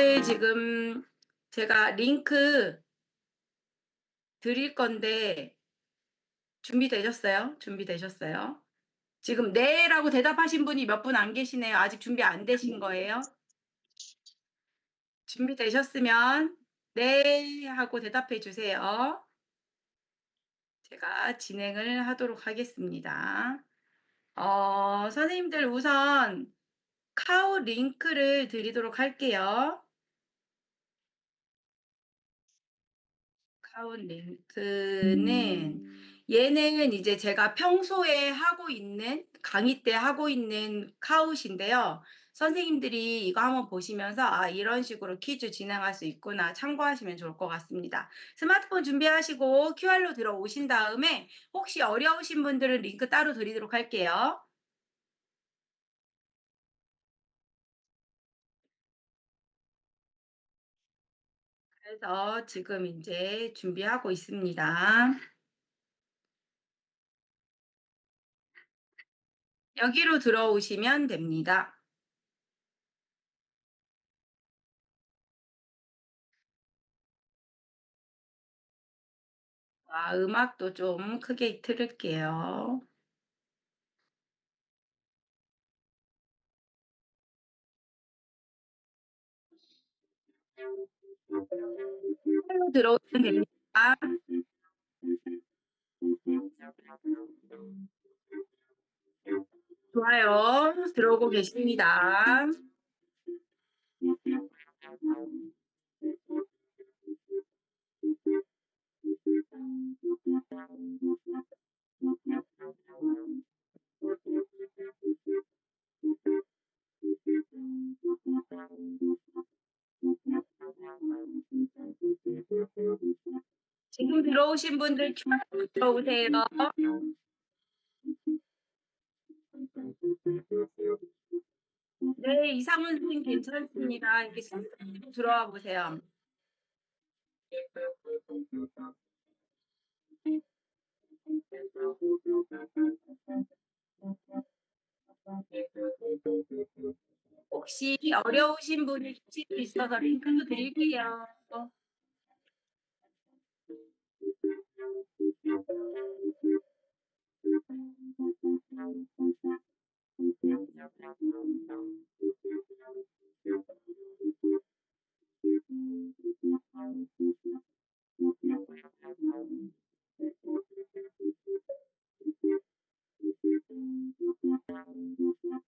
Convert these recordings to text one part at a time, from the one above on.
선생님들 지금 제가 링크 드릴 건데 준비되셨어요? 준비되셨어요? 지금 "네."라고 대답하신 분이 몇 분 안 계시네요. 아직 준비 안 되신 거예요? 준비되셨으면 "네." 하고 대답해 주세요. 제가 진행을 하도록 하겠습니다. 선생님들 우선 카우 링크를 드리도록 할게요. 카운 링크는 얘는 이제 제가 평소에 하고 있는 강의 때 하고 있는 카웃인데요. 선생님들이 이거 한번 보시면서 '아 이런 식으로 퀴즈 진행할 수 있구나.' 참고하시면 좋을 것 같습니다. 스마트폰 준비하시고 QR로 들어오신 다음에 혹시 어려우신 분들은 링크 따로 드리도록 할게요. 그래서 지금 인제 준비하고 있습니다. 여기로 들어오시면 됩니다. 음악도 좀 크게 틀을게요. 들어오시면 됩니다. 좋아요. 들어오고 계십니다. 지금 들어오신 분들 큐 들어오세요. 네, 이상훈 선생님 괜찮습니다. 이렇게 스스로 들어와 보세요. 혹시 어려우신 분이 계실 수 있어서 링크도 드릴게요.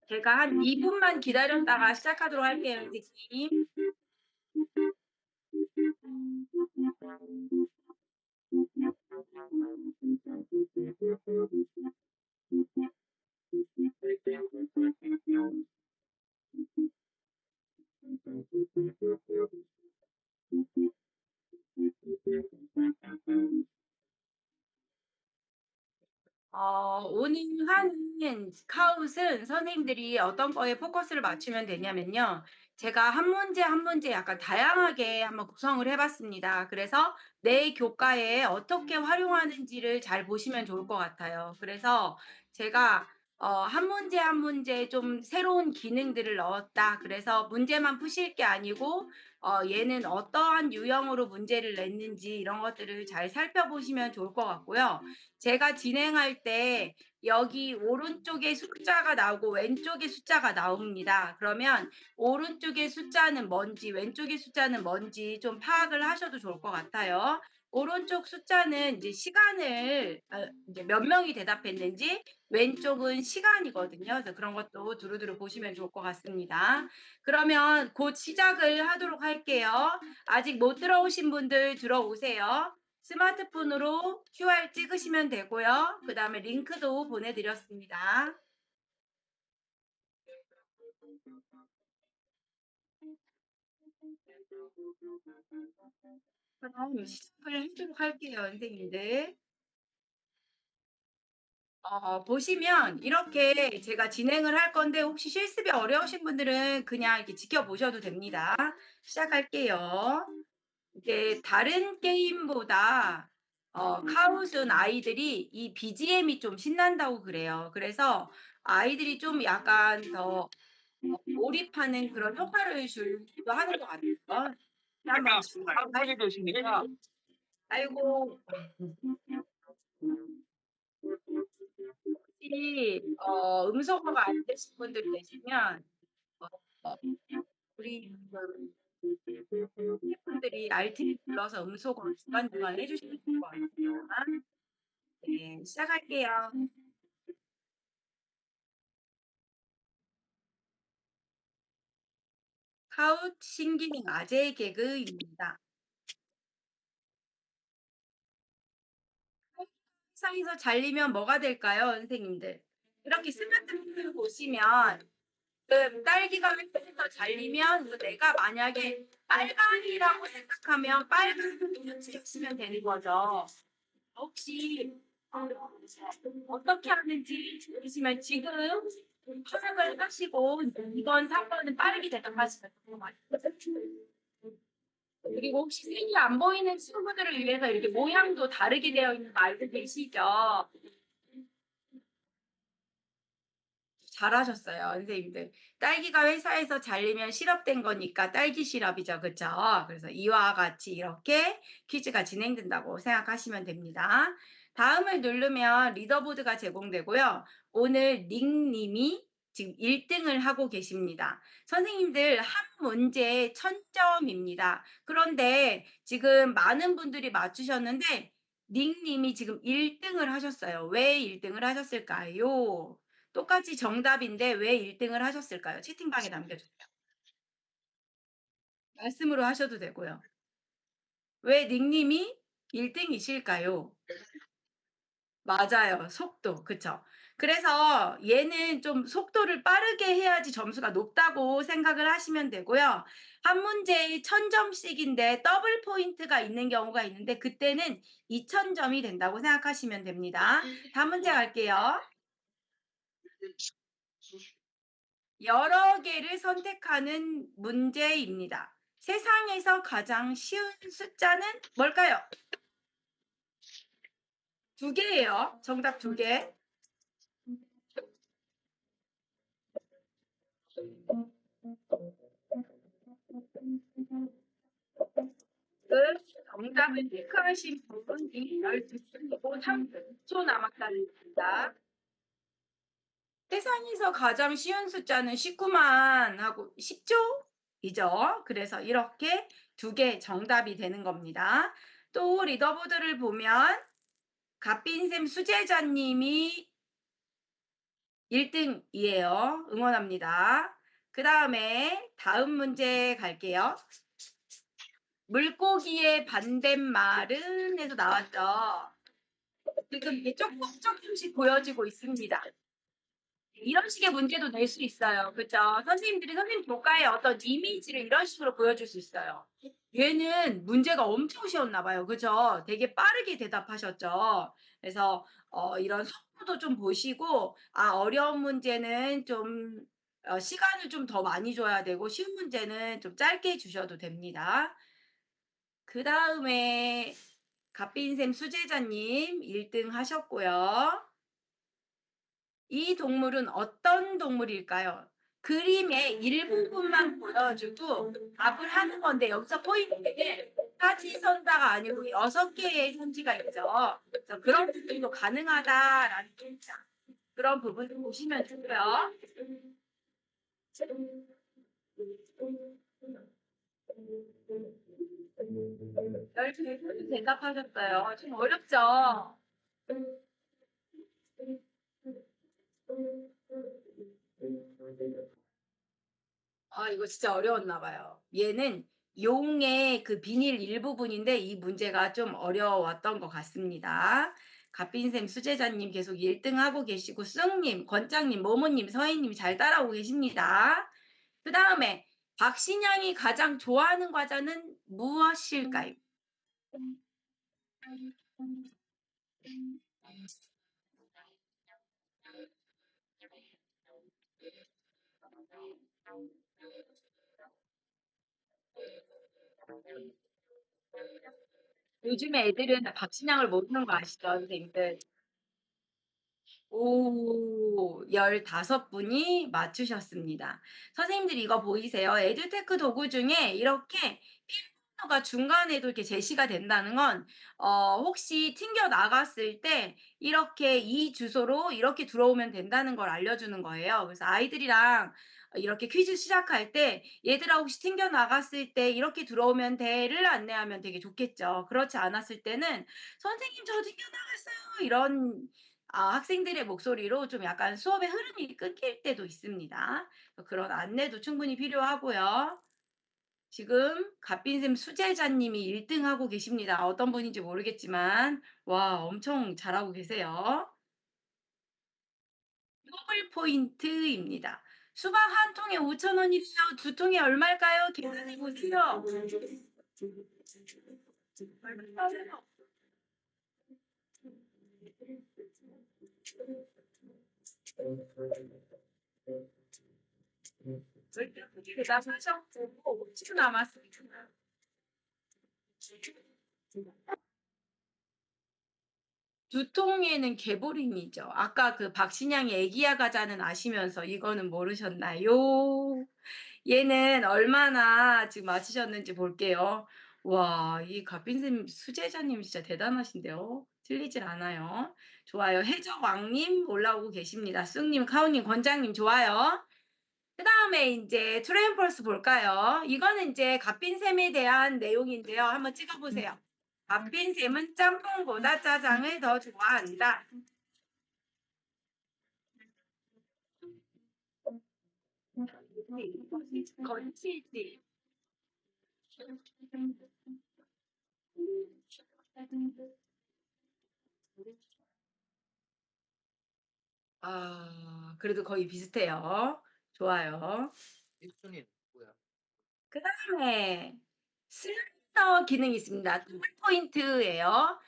제가 한 2 분만 기다렸다가 시작하도록 할게요, 선생님. 오늘 하는 스카웃은 선생님들이 어떤 거에 포커스를 맞추면 되냐면요. 제가 한 문제 한 문제 약간 다양하게 한번 구성을 해 봤습니다. 그래서 내 교과에 어떻게 활용하는지를 잘 보시면 좋을 것 같아요. 그래서 제가 한 문제 한 문제에 좀 새로운 기능들을 넣었다. 그래서 문제만 푸실 게 아니고 얘는 어떠한 유형으로 문제를 냈는지 이런 것들을 잘 살펴보시면 좋을 것 같고요. 제가 진행할 때 여기 오른쪽에 숫자가 나오고 왼쪽에 숫자가 나옵니다. 그러면 오른쪽의 숫자는 뭔지 왼쪽의 숫자는 뭔지 좀 파악을 하셔도 좋을 것 같아요. 오른쪽 숫자는 이제 시간을 이제 몇 명이 대답했는지, 왼쪽은 시간이거든요. 그래서 그런 것도 두루두루 보시면 좋을 것 같습니다. 그러면 곧 시작을 하도록 할게요. 아직 못 들어오신 분들 들어오세요. 스마트폰으로 QR 찍으시면 되고요. 그다음에 링크도 보내드렸습니다. 그럼 시작을 하도록 할게요, 선생님들. 보시면 이렇게 제가 진행을 할 건데 혹시 실습이 어려우신 분들은 그냥 이렇게 지켜보셔도 됩니다. 시작할게요. 이제 다른 게임보다 카웃은 아이들이 이 BGM이 좀 신난다고 그래요. 그래서 아이들이 좀 약간 더 몰입하는 그런 효과를 주기도 하는 것 같아요. 한번 하게 되시니까 아이고 혹시 음소거가 안 되신 분들 계시면 어 어 우리 스태프분들이 알트를 눌러서 음소거 중간중간 해 주시면 될 것 같아요. 네, 시작할게요. 카웃 신기능 아재 개그입니다. 세상에서 잘리면 뭐가 될까요, 선생님들? 이렇게 스마트폰을 보시면 딸기가 획득해서 잘리면 내가 만약에 빨강이라고 생각하면 빨간 쓰시면 되는 거죠. 혹시 어떻게 하는지 보시면 지금 파악을 하시고 2번, 3번은 빠르게 대답하시면 될것 같아요. 그리고 혹시 색이 안 보이는 친구들을 위해서 이렇게 모양도 다르게 되어 있는 거 알고 계시죠? 잘하셨어요, 선생님들. 딸기가 회사에서 잘리면 시럽된 거니까 딸기 시럽이죠. 그쵸? 그래서 이와 같이 이렇게 퀴즈가 진행된다고 생각하시면 됩니다. 다음을 누르면 리더보드가 제공되고요. 오늘 닉님이 지금 1등을 하고 계십니다. 선생님들 한 문제에 1000점입니다. 그런데 지금 많은 분들이 맞추셨는데 닉님이 지금 1등을 하셨어요. 왜 1등을 하셨을까요? 똑같이 정답인데 왜 1등을 하셨을까요? 채팅방에 남겨주세요. 말씀으로 하셔도 되고요. 왜 닉님이 1등이실까요? 맞아요. 속도. 그쵸? 그래서 얘는 좀 속도를 빠르게 해야지 점수가 높다고 생각을 하시면 되고요. 한 문제에 1000점씩인데 더블 포인트가 있는 경우가 있는데 그때는 2000점이 된다고 생각하시면 됩니다. 다음 문제 갈게요. 여러 개를 선택하는 문제입니다. 세상에서 가장 쉬운 숫자는 뭘까요? 두 개예요. 정답 두 개. 그 정답을 체크하신 부분이 12분이고 3초 남았다는 겁니다. 세상에서 가장 쉬운 숫자는 19만 하고 10조이죠. 그래서 이렇게 두 개 정답이 되는 겁니다. 또 리더보드를 보면 갓빈샘 수제자님이 1등이에요. 응원합니다. 그 다음에 다음 문제 갈게요. 물고기의 반대말은 해서 나왔죠. 지금 이게 조금씩 보여지고 있습니다. 이런 식의 문제도 낼 수 있어요. 그죠? 선생님들이 선생님 교과에 어떤 이미지를 이런 식으로 보여줄 수 있어요. 얘는 문제가 엄청 쉬웠나 봐요. 그죠? 되게 빠르게 대답하셨죠? 그래서 이런 속도도 좀 보시고 어려운 문제는 좀 시간을 좀 더 많이 줘야 되고 쉬운 문제는 좀 짧게 주셔도 됩니다. 그다음에 갓빈샘 수제자님 1등 하셨고요. 이 동물은 어떤 동물일까요? 그림의 일부분만 보여주고 답을 하는 건데 여기서 포인트는 사지선다가 아니고 6개의 선지가 있죠. 그래서 그런 부분도 가능하다라는 그런 부분을 보시면 되고요. 12분 대답하셨어요. 좀 어렵죠? 이거 진짜 어려웠나 봐요. 얘는 용의 그 비닐 일부분인데 이 문제가 좀 어려웠던 것 같습니다. 갓빈샘 수제자님 계속 1등 하고 계시고 쑥님, 권장님, 모모님, 서희님 잘 따라오고 계십니다. 그 다음에 박신양이 가장 좋아하는 과자는 무엇일까요? 요즘에 애들은 박신양을 모르는 거 아시죠, 선생님들? 오 15 분이 맞추셨습니다. 선생님들 이거 보이세요? 에듀테크 도구 중에 이렇게 피부가 중간에도 이렇게 제시가 된다는 건 혹시 튕겨 나갔을 때 이렇게 이 주소로 이렇게 들어오면 된다는 걸 알려주는 거예요. 그래서 아이들이랑 이렇게 퀴즈 시작할 때 "얘들아 혹시 튕겨 나갔을 때 이렇게 들어오면 돼."를 안내하면 되게 좋겠죠. 그렇지 않았을 때는 "선생님 저 튕겨 나갔어요." 이런 학생들의 목소리로 좀 약간 수업의 흐름이 끊길 때도 있습니다. 그런 안내도 충분히 필요하고요. 지금 갓빈쌤 수제자님이 1등 하고 계십니다. 어떤 분인지 모르겠지만 와 엄청 잘하고 계세요. 더블 포인트입니다. 수박 한 통에 5천 원이래요. 두 통에 얼마일까요? 계산해 보세요. 얼마일까요? 절대 대답하셨고 5초 남았습니다. 두 통에는 개보림이죠. 아까 그 박신양의 애기야 가자는 아시면서 이거는 모르셨나요? 얘는 얼마나 지금 맞히셨는지 볼게요. 와 이 갓빈쌤 수제자님 진짜 대단하신데요. 틀리질 않아요. 좋아요. 해적왕님 올라오고 계십니다. 쑥님, 카오님, 권장님 좋아요. 그다음에 인제 트루 앤 펄스 볼까요? 이거는 인제 갓빈쌤에 대한 내용인데요. 한번 찍어 보세요. 갓빈쌤은 짬뽕보다 짜장을 더 좋아한다. 거칠지. 그래도 거의 비슷해요. 좋아요. 1 순위는 누구야? 그다음에 슬라이더 기능이 있습니다. 더블 포인트예요.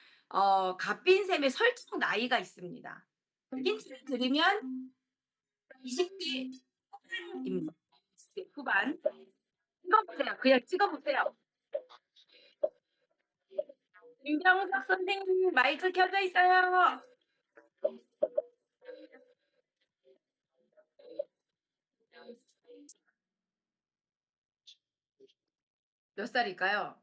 갓빈 셈의 설정 나이가 있습니다. 힌트를 드리면 20대 후반입니다. 20대 후반. 찍어 보세요. 그냥 찍어 보세요. 김경석 선생님 마이크 켜져 있어요. 몇 살일까요?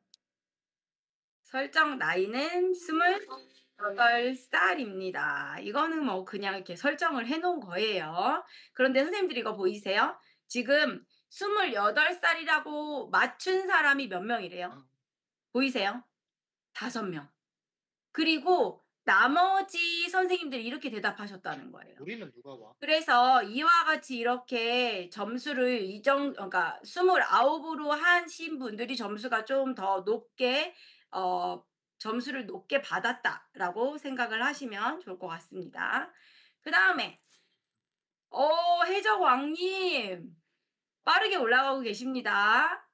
설정 나이는 28 살입니다. 이거는 뭐 그냥 이렇게 설정을 해 놓은 거예요. 그런데 선생님들 이거 보이세요? 지금 28 살이라고 맞춘 사람이 몇 명이래요? 보이세요? 5 명. 그리고 나머지 선생님들이 이렇게 대답하셨다는 거예요. 우리는 누가 와? 그래서 이와 같이 이렇게 점수를 그러니까 29 으로 하신 분들이 점수가 좀 더 높게 어 '점수를 높게 받았다.'라고 생각을 하시면 좋을 것 같습니다. 그다음에 해적왕님 빠르게 올라가고 계십니다.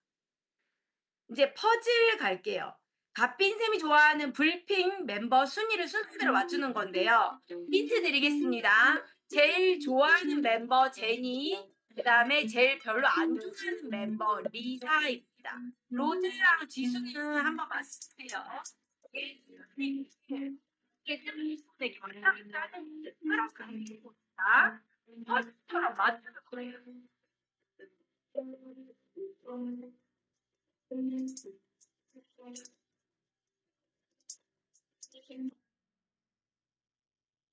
인제 퍼즐 갈게요. 갓빈 쌤이 좋아하는 불핑 멤버 순위를 순서대로 맞추는 건데요. 힌트 드리겠습니다. 제일 좋아하는 멤버 제니, 그다음에 제일 별로 안 좋아하는 member 리사입니다. 로즈랑 지수는 한번 맞춰주세요. 이게 이게 때문에 왔다 갔다 하는 끌어가는 거니까 퍼즐처럼 맞추는 거예요.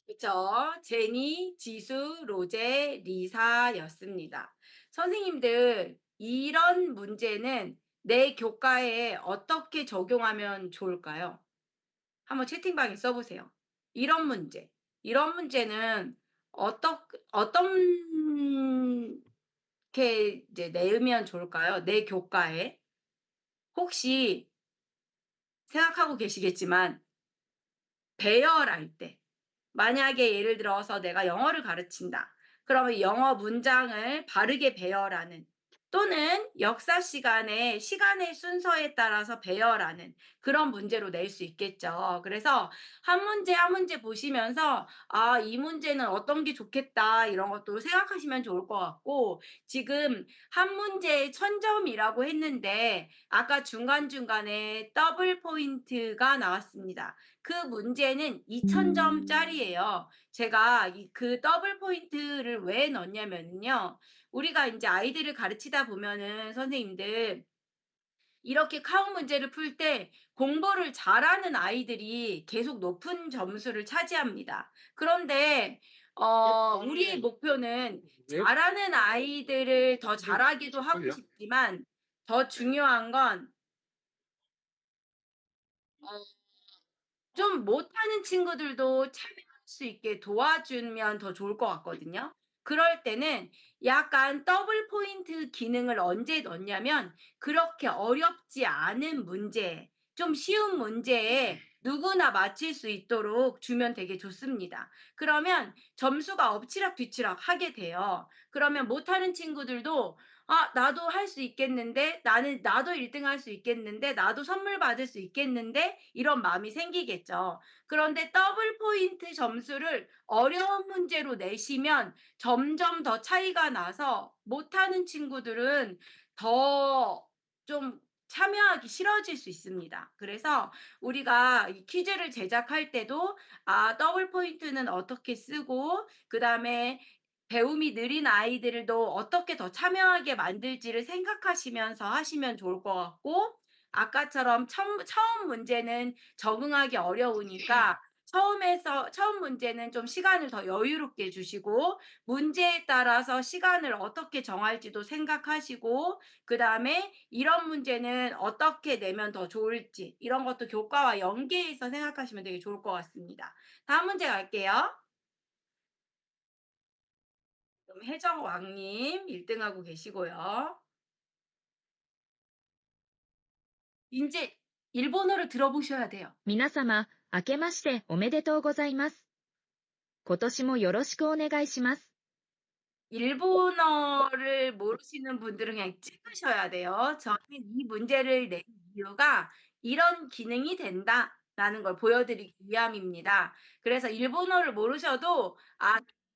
그쵸. 제니, 지수, 로제, 리사였습니다. 선생님들 이런 문제는 내 교과에 어떻게 적용하면 좋을까요? 한번 채팅방에 써 보세요. 이런 문제. 이런 문제는 어떻게 이제 내면 좋을까요? 내 교과에. 혹시 생각하고 계시겠지만 배열할 때 만약에 예를 들어서 내가 영어를 가르친다. 그러면 영어 문장을 바르게 배열하는 또는 역사 시간에 시간의 순서에 따라서 배열하는 그런 문제로 낼 수 있겠죠. 그래서 한 문제 한 문제 보시면서 '아 이 문제는 어떤 게 좋겠다.' 이런 것도 생각하시면 좋을 것 같고 지금 한 문제에 1,000 점이라고 했는데 아까 중간중간에 더블 포인트가 나왔습니다. 그 문제는 2,000 점짜리예요. 제가 그 더블 포인트를 왜 넣냐면요. 우리가 인제 아이들을 가르치다 보면은 선생님들 이렇게 카운 문제를 풀 때 공부를 잘하는 아이들이 계속 높은 점수를 차지합니다. 그런데 우리의 목표는 왜 잘하는 아이들을 더 근데 잘하기도 하고 걸려? 싶지만 더 중요한 건 어 좀 못하는 친구들도 참여할 수 있게 도와주면 더 좋을 것 같거든요. 그럴 때는 약간 더블 포인트 기능을 언제 넣냐면 그렇게 어렵지 않은 문제, 좀 쉬운 문제에 누구나 맞힐 수 있도록 주면 되게 좋습니다. 그러면 점수가 엎치락뒤치락 하게 돼요. 그러면 못하는 친구들도 '아 나도 할 수 있겠는데. 나도 1등 할 수 있겠는데. 나도 선물 받을 수 있겠는데.' 이런 마음이 생기겠죠. 그런데 더블 포인트 점수를 어려운 문제로 내시면 점점 더 차이가 나서 못하는 친구들은 더 좀 참여하기 싫어질 수 있습니다. 그래서 우리가 이 퀴즈를 제작할 때도 더블 포인트는 어떻게 쓰고 그다음에 배움이 느린 아이들도 어떻게 더 참여하게 만들지를 생각하시면서 하시면 좋을 것 같고 아까처럼 처음 문제는 적응하기 어려우니까 처음 문제는 좀 시간을 더 여유롭게 주시고 문제에 따라서 시간을 어떻게 정할지도 생각하시고 그다음에 이런 문제는 어떻게 내면 더 좋을지 이런 것도 교과와 연계해서 생각하시면 되게 좋을 것 같습니다. 다음 문제 갈게요. 그럼 혜정왕 님 1 등 하고 계시고요. 인제 일본어를 들어보셔야 돼요.皆様、明けましておめでとうございます。今年もよろしくお願いします。 일본어를 모르시는 분들은 그냥 찍으셔야 돼요. 저는 이 문제를 낸 이유가 '이런 기능이 된다.'라는 걸 보여드리기 위함입니다. 그래서 일본어를 모르셔도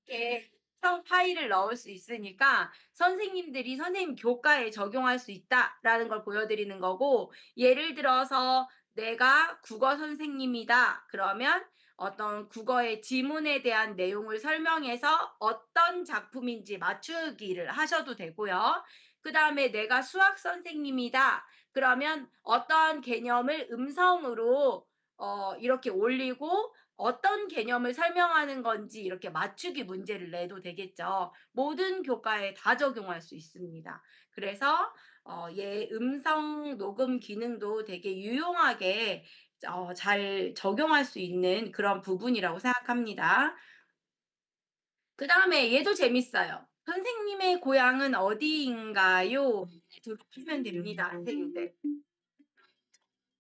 이렇게 형 파일을 넣을 수 있으니까 선생님들이 '선생님 교과에 적용할 수 있다.'라는 걸 보여드리는 거고 예를 들어서 내가 국어 선생님이다. 그러면 어떤 국어의 지문에 대한 내용을 설명해서 어떤 작품인지 맞추기를 하셔도 되고요. 그다음에 내가 수학 선생님이다. 그러면 어떤 개념을 음성으로 이렇게 올리고 어떤 개념을 설명하는 건지 이렇게 맞추기 문제를 내도 되겠죠. 모든 교과에 다 적용할 수 있습니다. 그래서 음성 녹음 기능도 되게 유용하게 잘 적용할 수 있는 그런 부분이라고 생각합니다. 그다음에 얘도 재밌어요. "선생님의 고향은 어디인가요?" 하면 됩니다, 선생님들.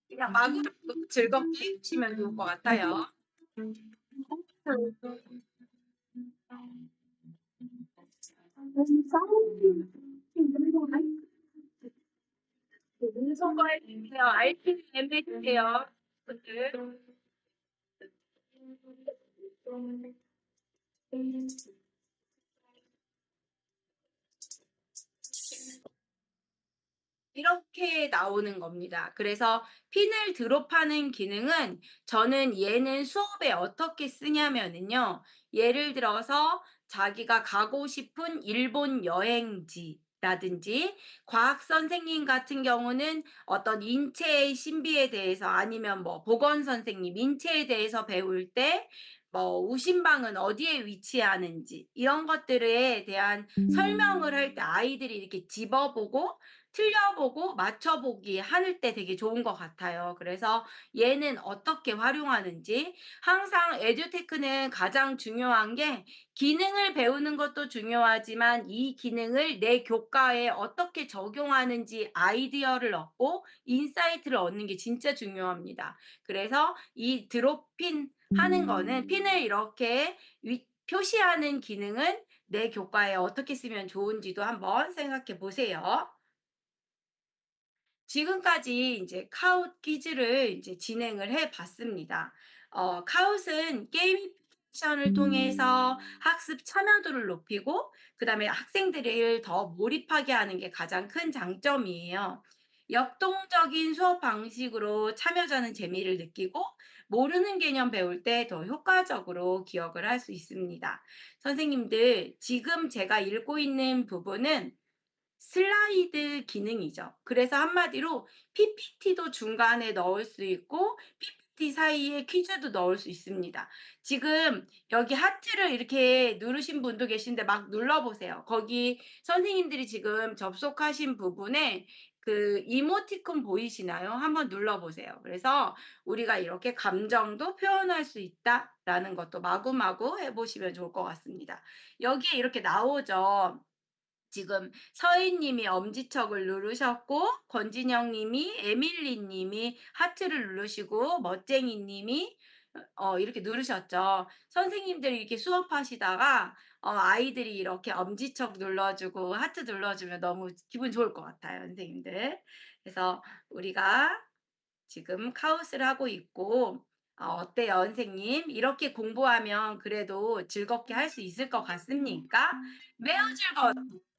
그냥 마구잡고 즐겁게 해 주시면 좋을 것 같아요. 문서거 해 주세요. RPM 해 주세요, 분들. 이렇게 나오는 겁니다. 그래서 핀을 드롭하는 기능은 저는 얘는 수업에 어떻게 쓰냐면은요. 예를 들어서 자기가 가고 싶은 일본 여행지라든지 과학 선생님 같은 경우는 어떤 인체의 신비에 대해서 아니면 뭐 보건 선생님 인체에 대해서 배울 때 뭐 우심방은 어디에 위치하는지 이런 것들에 대한 설명을 할 때 아이들이 이렇게 집어보고 틀려보고 맞춰보기 하는 때 되게 좋은 것 같아요. 그래서 얘는 어떻게 활용하는지 항상 에듀테크는 가장 중요한 게 기능을 배우는 것도 중요하지만 이 기능을 내 교과에 어떻게 적용하는지 아이디어를 얻고 인사이트를 얻는 게 진짜 중요합니다. 그래서 이 드롭핀 하는 거는 핀을 이렇게 표시하는 기능은 내 교과에 어떻게 쓰면 좋은지도 한번 생각해 보세요. 지금까지 이제 카웃 퀴즈를 이제 진행을 해 봤습니다. 카웃은 게이미피케이션을 통해서 학습 참여도를 높이고 그다음에 학생들을 더 몰입하게 하는 게 가장 큰 장점이에요. 역동적인 수업 방식으로 참여자는 재미를 느끼고 모르는 개념 배울 때 더 효과적으로 기억을 할 수 있습니다. 선생님들, 지금 제가 읽고 있는 부분은 슬라이드 기능이죠. 그래서 한마디로 PPT도 중간에 넣을 수 있고 PPT 사이에 퀴즈도 넣을 수 있습니다. 지금 여기 하트를 이렇게 누르신 분도 계신데 막 눌러보세요. 거기 선생님들이 지금 접속하신 부분에 그 이모티콘 보이시나요? 한번 눌러보세요. 그래서 우리가 이렇게 감정도 표현할 수 있다라는 것도 마구마구 해보시면 좋을 것 같습니다. 여기에 이렇게 나오죠. 지금 서희님이 엄지척을 누르셨고, 권진영님이, 에밀리님이 하트를 누르시고, 멋쟁이님이 이렇게 누르셨죠. 선생님들이 이렇게 수업하시다가 아이들이 이렇게 엄지척 눌러주고 하트 눌러주면 너무 기분 좋을 것 같아요, 선생님들. 그래서 우리가 지금 카웃을 하고 있고, 어때요, 선생님? 이렇게 공부하면 그래도 즐겁게 할 수 있을 것 같습니까? 매우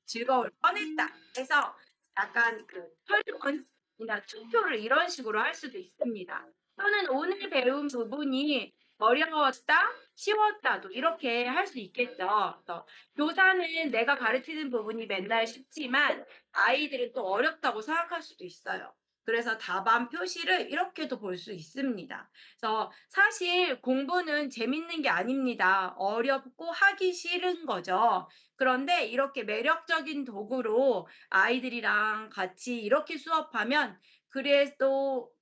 즐거울 뻔했다. 해서 약간 그 설문이나 투표를 이런 식으로 할 수도 있습니다. 또는 오늘 배운 부분이 어려웠다, 쉬웠다도 이렇게 할 수 있겠죠. 그래서 교사는 내가 가르치는 부분이 맨날 쉽지만 아이들은 또 어렵다고 생각할 수도 있어요. 그래서 답안 표시를 이렇게도 볼 수 있습니다. 그래서 사실 공부는 재밌는 게 아닙니다. 어렵고 하기 싫은 거죠. 그런데 이렇게 매력적인 도구로 아이들이랑 같이 이렇게 수업하면 그래도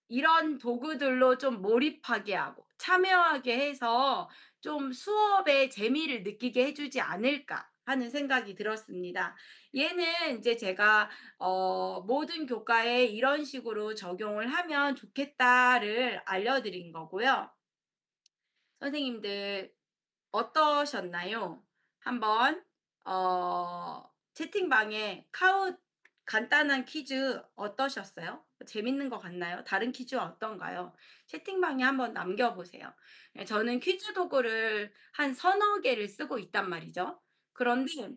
이런 도구들로 좀 몰입하게 하고 참여하게 해서 좀 수업의 재미를 느끼게 해주지 않을까 하는 생각이 들었습니다. 얘는 이제 제가 모든 교과에 이런 식으로 적용을 하면 좋겠다를 알려드린 거고요. 선생님들 어떠셨나요? 한번 채팅방에 카웃 간단한 퀴즈 어떠셨어요? 재밌는 것 같나요? 다른 퀴즈 어떤가요? 채팅방에 한번 남겨보세요. 예, 저는 퀴즈 도구를 한 서너 개를 쓰고 있단 말이죠. 그런데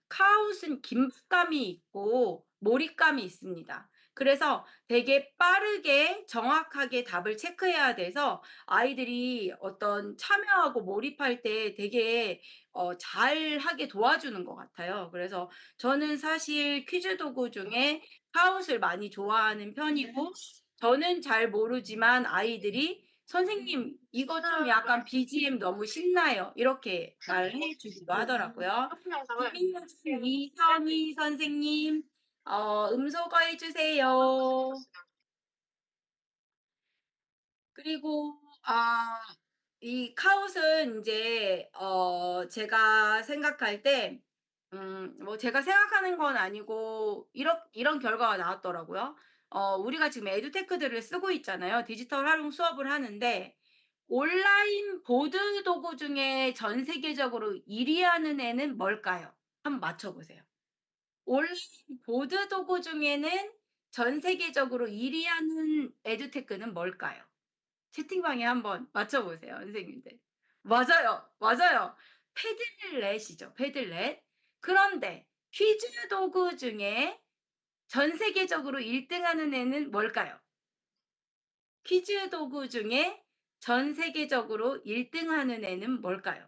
카웃은 긴박감이 있고 몰입감이 있습니다. 그래서 되게 빠르게 정확하게 답을 체크해야 돼서 아이들이 어떤 참여하고 몰입할 때 되게 잘하게 도와주는 것 같아요. 그래서 저는 사실 퀴즈 도구 중에 카웃을 많이 좋아하는 편이고 저는 잘 모르지만 아이들이 "선생님 이거 좀 약간 BGM 너무 신나요." 이렇게 말해 주기도 하더라고요. 김민경 씨, 이선희 선생님 음소거 해 주세요. 그리고 이 카웃은 인제 제가 생각할 때 뭐 제가 생각하는 건 아니고 이런 결과가 나왔더라고요. 우리가 지금 에듀테크들을 쓰고 있잖아요. 디지털 활용 수업을 하는데 온라인 보드 도구 중에 전 세계적으로 1위 하는 애는 뭘까요? 한번 맞춰 보세요. 온라인 보드 도구 중에는 전 세계적으로 1위 하는 에듀테크는 뭘까요? 채팅방에 한번 맞춰 보세요, 선생님들. 맞아요. 맞아요. 패들렛이죠, 패들렛. 그런데 퀴즈 도구 중에 전 세계적으로 1등 하는 애는 뭘까요? 퀴즈 도구 중에 전 세계적으로 1등 하는 애는 뭘까요?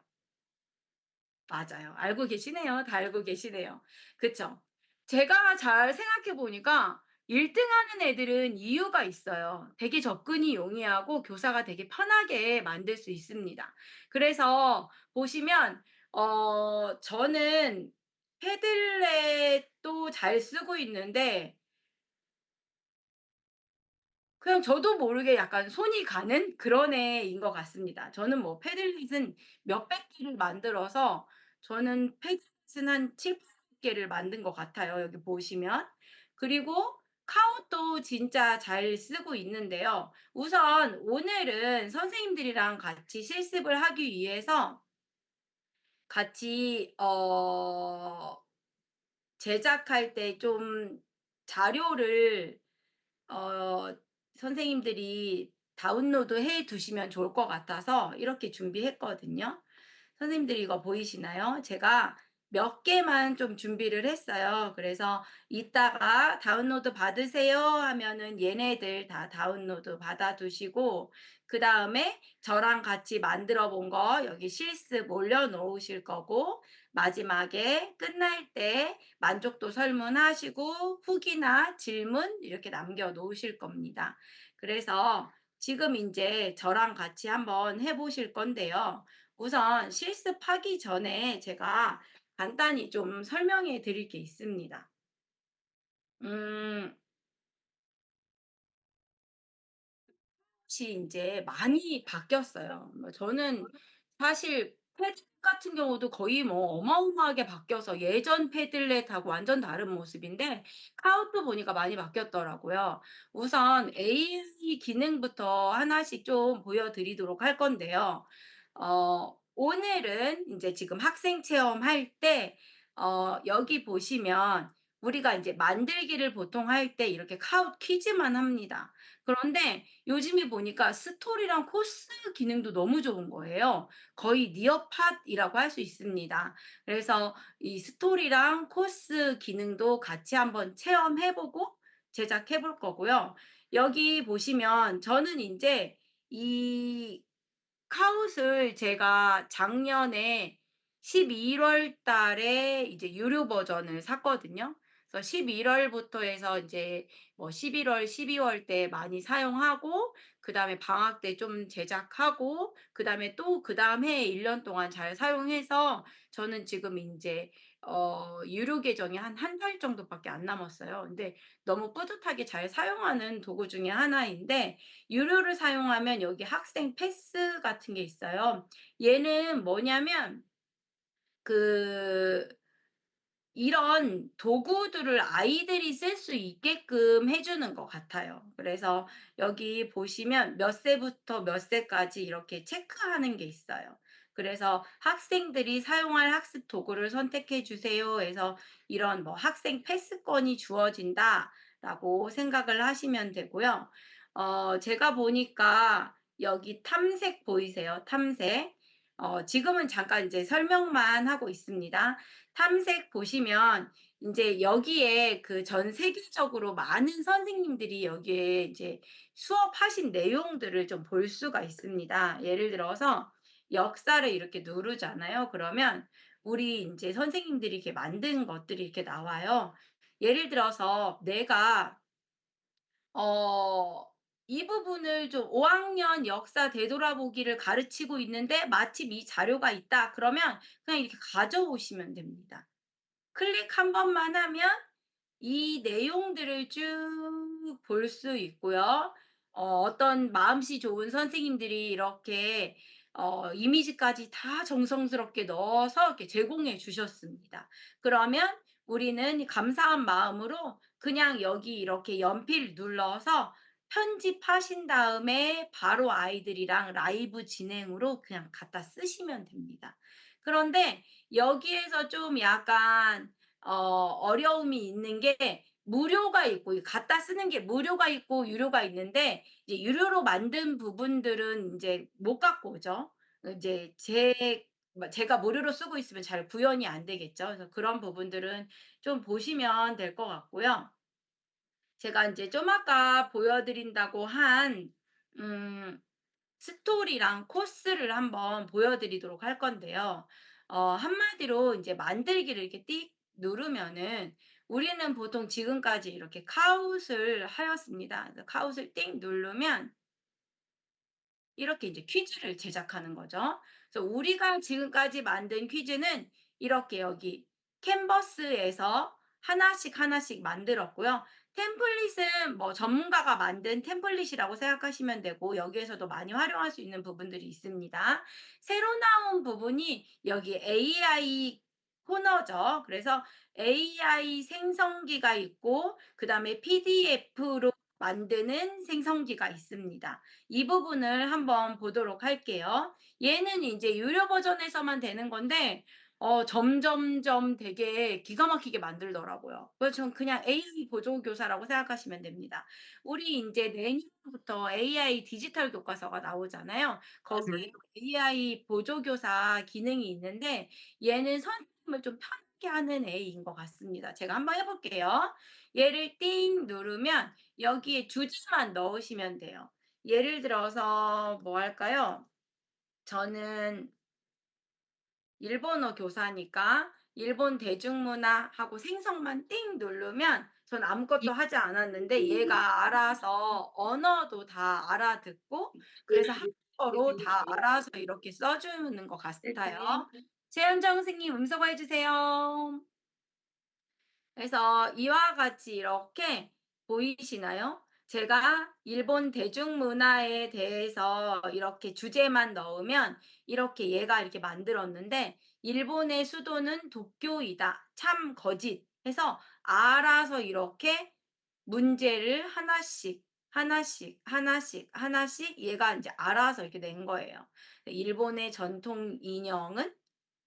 맞아요. 알고 계시네요. 다 알고 계시네요. 그쵸? 제가 잘 생각해 보니까 1등 하는 애들은 이유가 있어요. 되게 접근이 용이하고 교사가 되게 편하게 만들 수 있습니다. 그래서 보시면 저는 패들렛도 잘 쓰고 있는데 그냥 저도 모르게 약간 손이 가는 그런 애인 것 같습니다. 저는 뭐 패들릿은 몇백 개를 만들어서 저는 패들릿은 한 7-8 개를 만든 것 같아요, 여기 보시면. 그리고 카웃도 진짜 잘 쓰고 있는데요. 우선 오늘은 선생님들이랑 같이 실습을 하기 위해서 같이 제작할 때 좀 자료를 어 선생님들이 다운로드 해 두시면 좋을 것 같아서 이렇게 준비했거든요. 선생님들 이거 보이시나요? 제가 몇 개만 좀 준비를 했어요. 그래서 이따가 "다운로드 받으세요." 하면은 얘네들 다 다운로드 받아 두시고, 그다음에 저랑 같이 만들어 본 거 여기 실습 올려 놓으실 거고, 마지막에 끝날 때 만족도 설문하시고 후기나 질문 이렇게 남겨 놓으실 겁니다. 그래서 지금 인제 저랑 같이 한번 해 보실 건데요. 우선 실습하기 전에 제가 간단히 좀 설명해 드릴 게 있습니다. 음 혹시 인제 많이 바뀌었어요. 뭐 저는 사실 패드 같은 경우도 거의 뭐 어마어마하게 바뀌어서 예전 패들렛하고 완전 다른 모습인데, 카우트 보니까 많이 바뀌었더라고요. 우선 AI 기능부터 하나씩 좀 보여 드리도록 할 건데요. 오늘은 인제 지금 학생 체험할 때 여기 보시면 우리가 인제 만들기를 보통 할 때 이렇게 카웃 퀴즈만 합니다. 그런데 요즘에 보니까 스토리랑 코스 기능도 너무 좋은 거예요. 거의 니어 팟이라고 할 수 있습니다. 그래서 이 스토리랑 코스 기능도 같이 한번 체험해 보고 제작해 볼 거고요. 여기 보시면 저는 인제 이 카웃을 제가 작년에 11월 달에 이제 유료 버전을 샀거든요. 그래서 11 월부터 해서 인제 뭐 11 월, 12월 때 많이 사용하고, 그다음에 방학 때 좀 제작하고, 그다음에 또 그다음 해에 1년 동안 잘 사용해서 저는 지금 인제 유료 계정이 한 달 정도밖에 안 남았어요. 근데 너무 뿌듯하게 잘 사용하는 도구 중에 하나인데, 유료를 사용하면 여기 학생 패스 같은 게 있어요. 얘는 뭐냐면 그 이런 도구들을 아이들이 쓸 수 있게끔 해 주는 것 같아요. 그래서 여기 보시면 몇 세부터 몇 세까지 이렇게 체크하는 게 있어요. 그래서 "학생들이 사용할 학습 도구를 선택해 주세요." 해서 이런 뭐 "학생 패스권이 주어진다."라고 생각을 하시면 되고요. 제가 보니까 여기 탐색 보이세요? 탐색. 지금은 잠깐 이제 설명만 하고 있습니다. 탐색 보시면 인제 여기에 그 전 세계적으로 많은 선생님들이 여기에 이제 수업하신 내용들을 좀 볼 수가 있습니다. 예를 들어서 역사를 이렇게 누르잖아요. 그러면 우리 인제 선생님들이 이렇게 만든 것들이 이렇게 나와요. 예를 들어서 내가 어 이 부분을 좀 5 학년 역사 되돌아보기를 가르치고 있는데 마침 이 자료가 있다 그러면 그냥 이렇게 가져오시면 됩니다. 클릭 한 번만 하면 이 내용들을 쭉 볼 수 있고요. 어떤 마음씨 좋은 선생님들이 이렇게 이미지까지 다 정성스럽게 넣어서 이렇게 제공해 주셨습니다. 그러면 우리는 감사한 마음으로 그냥 여기 이렇게 연필 눌러서 편집하신 다음에 바로 아이들이랑 라이브 진행으로 그냥 갖다 쓰시면 됩니다. 그런데 여기에서 좀 약간 어려움이 있는 게, 무료가 있고 이 갖다 쓰는 게 무료가 있고 유료가 있는데, 이제 유료로 만든 부분들은 인제 못 갖고 오죠. 인제 제가 무료로 쓰고 있으면 잘 구현이 안 되겠죠. 그래서 그런 부분들은 좀 보시면 될 것 같고요. 제가 인제 좀 아까 보여 드린다고 한 음 스토리랑 코스를 한번 보여 드리도록 할 건데요. 한마디로 인제 만들기를 이렇게 띡 누르면은 우리는 보통 지금까지 이렇게 카웃을 하였습니다. 그래서 카웃을 띡 누르면 이렇게 이제 퀴즈를 제작하는 거죠. 그래서 우리가 지금까지 만든 퀴즈는 이렇게 여기 캔버스에서 하나씩 하나씩 만들었고요. 템플릿은 뭐 전문가가 만든 템플릿이라고 생각하시면 되고, 여기에서도 많이 활용할 수 있는 부분들이 있습니다. 새로 나온 부분이 여기 AI 코너죠. 그래서 AI 생성기가 있고, 그다음에 PDF로 만드는 생성기가 있습니다. 이 부분을 한번 보도록 할게요. 얘는 인제 유료 버전에서만 되는 건데 점점점 되게 기가 막히게 만들더라고요. 그래서 전 그냥 AI 보조교사라고 생각하시면 됩니다. 우리 인제 내년부터 AI 디지털 교과서가 나오잖아요. 거기에 AI 보조교사 기능이 있는데, 얘는 선생님 마음을 좀 편하게 하는 애인 것 같습니다. 제가 한번 해 볼게요. 얘를 띵 누르면 여기에 주제만 넣으시면 돼요. 예를 들어서 뭐 할까요? 저는 일본어 교사니까 일본 대중문화하고 생성만 띵 누르면 전 아무것도 하지 않았는데 얘가 알아서 언어도 다 알아듣고 그래서 한국어로 다 알아서 이렇게 써 주는 것 같아요. 최현정 선생님 음소거 해 주세요. 그래서 이와 같이 이렇게 보이시나요? 제가 일본 대중문화에 대해서 이렇게 주제만 넣으면 이렇게 얘가 이렇게 만들었는데 일본의 수도는 도쿄이다. 참 거짓 해서 알아서 이렇게 문제를 하나씩, 하나씩, 하나씩, 하나씩 얘가 이제 알아서 이렇게 낸 거예요. 일본의 전통 인형은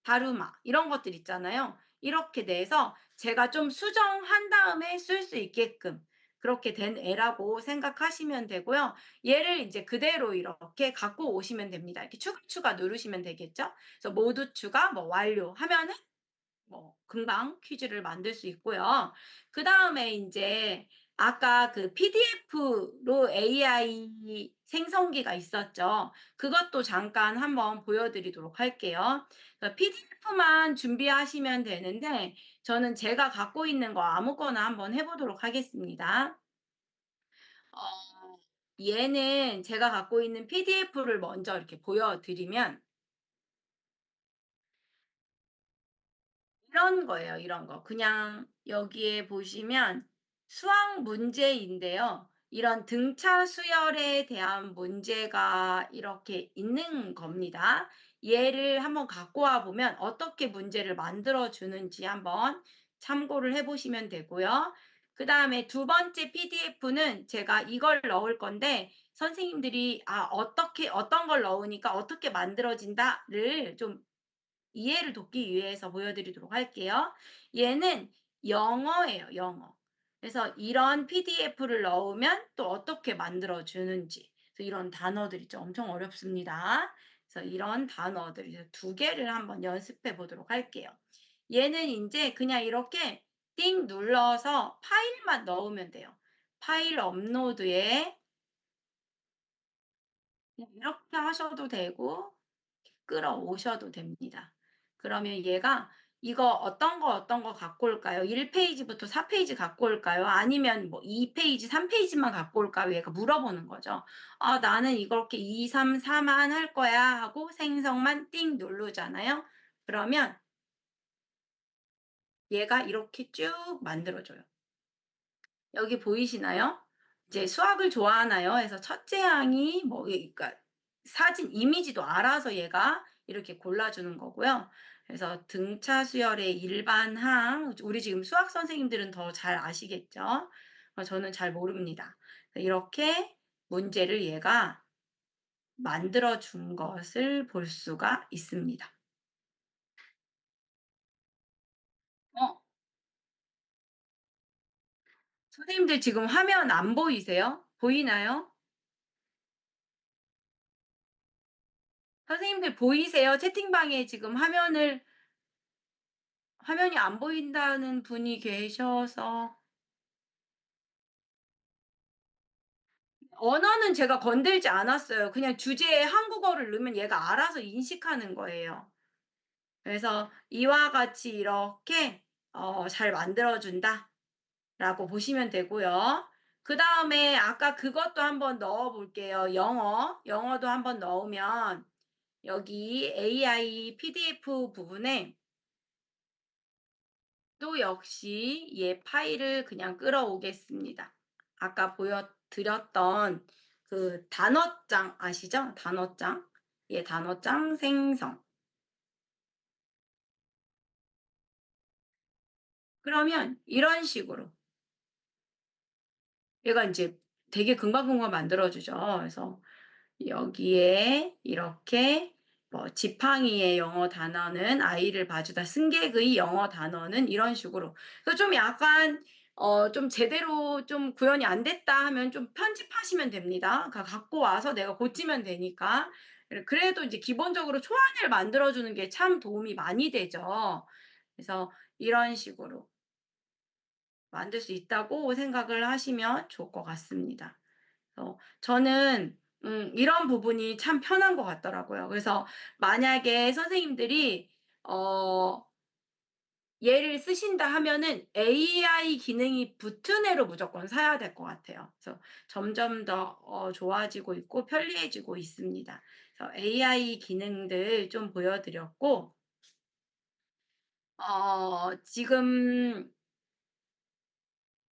다루마 이런 것들 있잖아요. 이렇게 내서 제가 좀 수정한 다음에 쓸 수 있게끔 그렇게 된 애라고 생각하시면 되고요. 얘를 이제 그대로 이렇게 갖고 오시면 됩니다. 이렇게 추가 누르시면 되겠죠. 그래서 모두 추가 뭐 완료하면은 뭐 금방 퀴즈를 만들 수 있고요. 그다음에 인제 아까 그 PDF로 AI 생성기가 있었죠. 그것도 잠깐 한번 보여 드리도록 할게요. PDF만 준비하시면 되는데 저는 제가 갖고 있는 거 아무거나 한번 해 보도록 하겠습니다. 얘는 제가 갖고 있는 PDF를 먼저 이렇게 보여 드리면 이런 거예요, 이런 거. 그냥 여기에 보시면 수학 문제인데요. 이런 등차 수열에 대한 문제가 이렇게 있는 겁니다. 얘를 한번 갖고 와 보면 어떻게 문제를 만들어 주는지 한번 참고를 해 보시면 되고요. 그다음에 두 번째 PDF는 제가 이걸 넣을 건데 선생님들이 어떻게 어떤 걸 넣으니까 어떻게 만들어진다를 좀 이해를 돕기 위해서 보여드리도록 할게요. 얘는 영어예요, 영어. 그래서 이런 PDF를 넣으면 또 어떻게 만들어 주는지. 그래서 이런 단어들이 좀 엄청 어렵습니다. 그래서 이런 단어들 두 개를 한번 연습해 보도록 할게요. 얘는 이제 그냥 이렇게 띵 눌러서 파일만 넣으면 돼요. 파일 업로드에 그냥 이렇게 하셔도 되고 끌어오셔도 됩니다. 그러면 얘가 이거 어떤 거 갖고 올까요? 1 페이지부터 4 페이지 갖고 올까요? 아니면 뭐 2 페이지, 3 페이지만 갖고 올까요? 얘가 물어보는 거죠. "아 나는 이렇게 2, 3, 4만 할 거야." 하고 생성만 띵 누르잖아요. 그러면 얘가 이렇게 쭉 만들어 줘요. 여기 보이시나요? 이제 수학을 좋아하나요? 해서 첫째 항이 뭐 그러니까 사진 이미지도 알아서 얘가 이렇게 골라주는 거고요. 그래서 등차 수열의 일반항 우리 지금 수학 선생님들은 더 잘 아시겠죠? 저는 잘 모릅니다. 이렇게 문제를 얘가 만들어 준 것을 볼 수가 있습니다. 어 선생님들 지금 화면 안 보이세요? 보이나요? 선생님들 보이세요? 채팅방에 지금 화면이 안 보인다는 분이 계셔서 언어는 제가 건들지 않았어요. 그냥 주제에 한국어를 넣으면 얘가 알아서 인식하는 거예요. 그래서 이와 같이 이렇게 잘 만들어 준다라고 보시면 되고요. 그다음에 아까 그것도 한번 넣어 볼게요. 영어. 영어도 한번 넣으면 여기 AI PDF 부분에 또 역시 얘 파일을 그냥 끌어오겠습니다. 아까 보여드렸던 그 단어장 아시죠? 단어장. 얘 단어장 생성. 그러면 이런 식으로 얘가 인제 되게 금방금방 만들어 주죠. 그래서 여기에 이렇게 뭐 지팡이의 영어 단어는 아이를 봐주다. 승객의 영어 단어는 이런 식으로. 그래서 좀 약간 좀 제대로 좀 구현이 안 됐다 하면 좀 편집하시면 됩니다. 갖고 와서 내가 고치면 되니까. 그래도 이제 기본적으로 초안을 만들어 주는 게 참 도움이 많이 되죠. 그래서 이런 식으로 만들 수 있다고 생각을 하시면 좋을 것 같습니다. 저는 이런 부분이 참 편한 것 같더라고요. 그래서 만약에 선생님들이 어 얘를 쓰신다 하면은 AI 기능이 붙은 애로 무조건 사야 될 것 같아요. 그래서 점점 더 좋아지고 있고 편리해지고 있습니다. 그래서 AI 기능들 좀 보여 드렸고 지금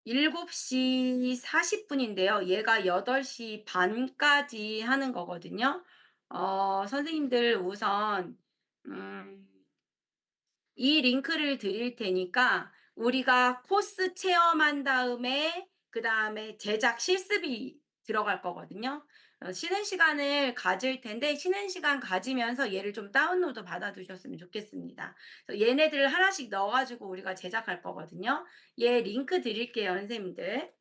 7시 40 분인데요. 얘가 8시 반까지 하는 거거든요. 선생님들 우선 음 이 링크를 드릴 테니까 우리가 코스 체험한 다음에 그다음에 제작 실습이 들어갈 거거든요. 쉬는 시간을 가질 텐데 쉬는 시간 가지면서 얘를 좀 다운로드 받아 두셨으면 좋겠습니다. 그래서 얘네들을 하나씩 넣어 가지고 우리가 제작할 거거든요. 얘 링크 드릴게요, 선생님들.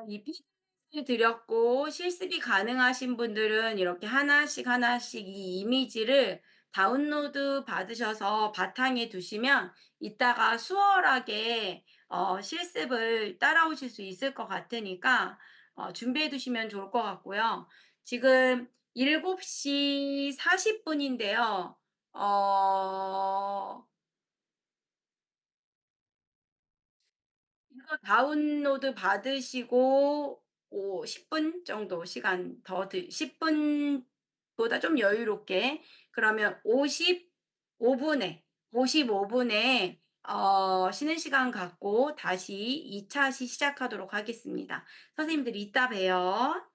이 PPT를 드렸고 실습이 가능하신 분들은 이렇게 하나씩 하나씩 이 이미지를 다운로드 받으셔서 바탕에 두시면 이따가 수월하게 실습을 따라오실 수 있을 것 같으니까 준비해 두시면 좋을 것 같고요. 지금 7시 40 분인데요. 어 이거 다운로드 받으시고 10분 정도 시간 더 10 분보다 좀 여유롭게 그러면 55분에 55분에 쉬는 시간 갖고 다시 2차 시 시작하도록 하겠습니다. 선생님들 이따 봬요.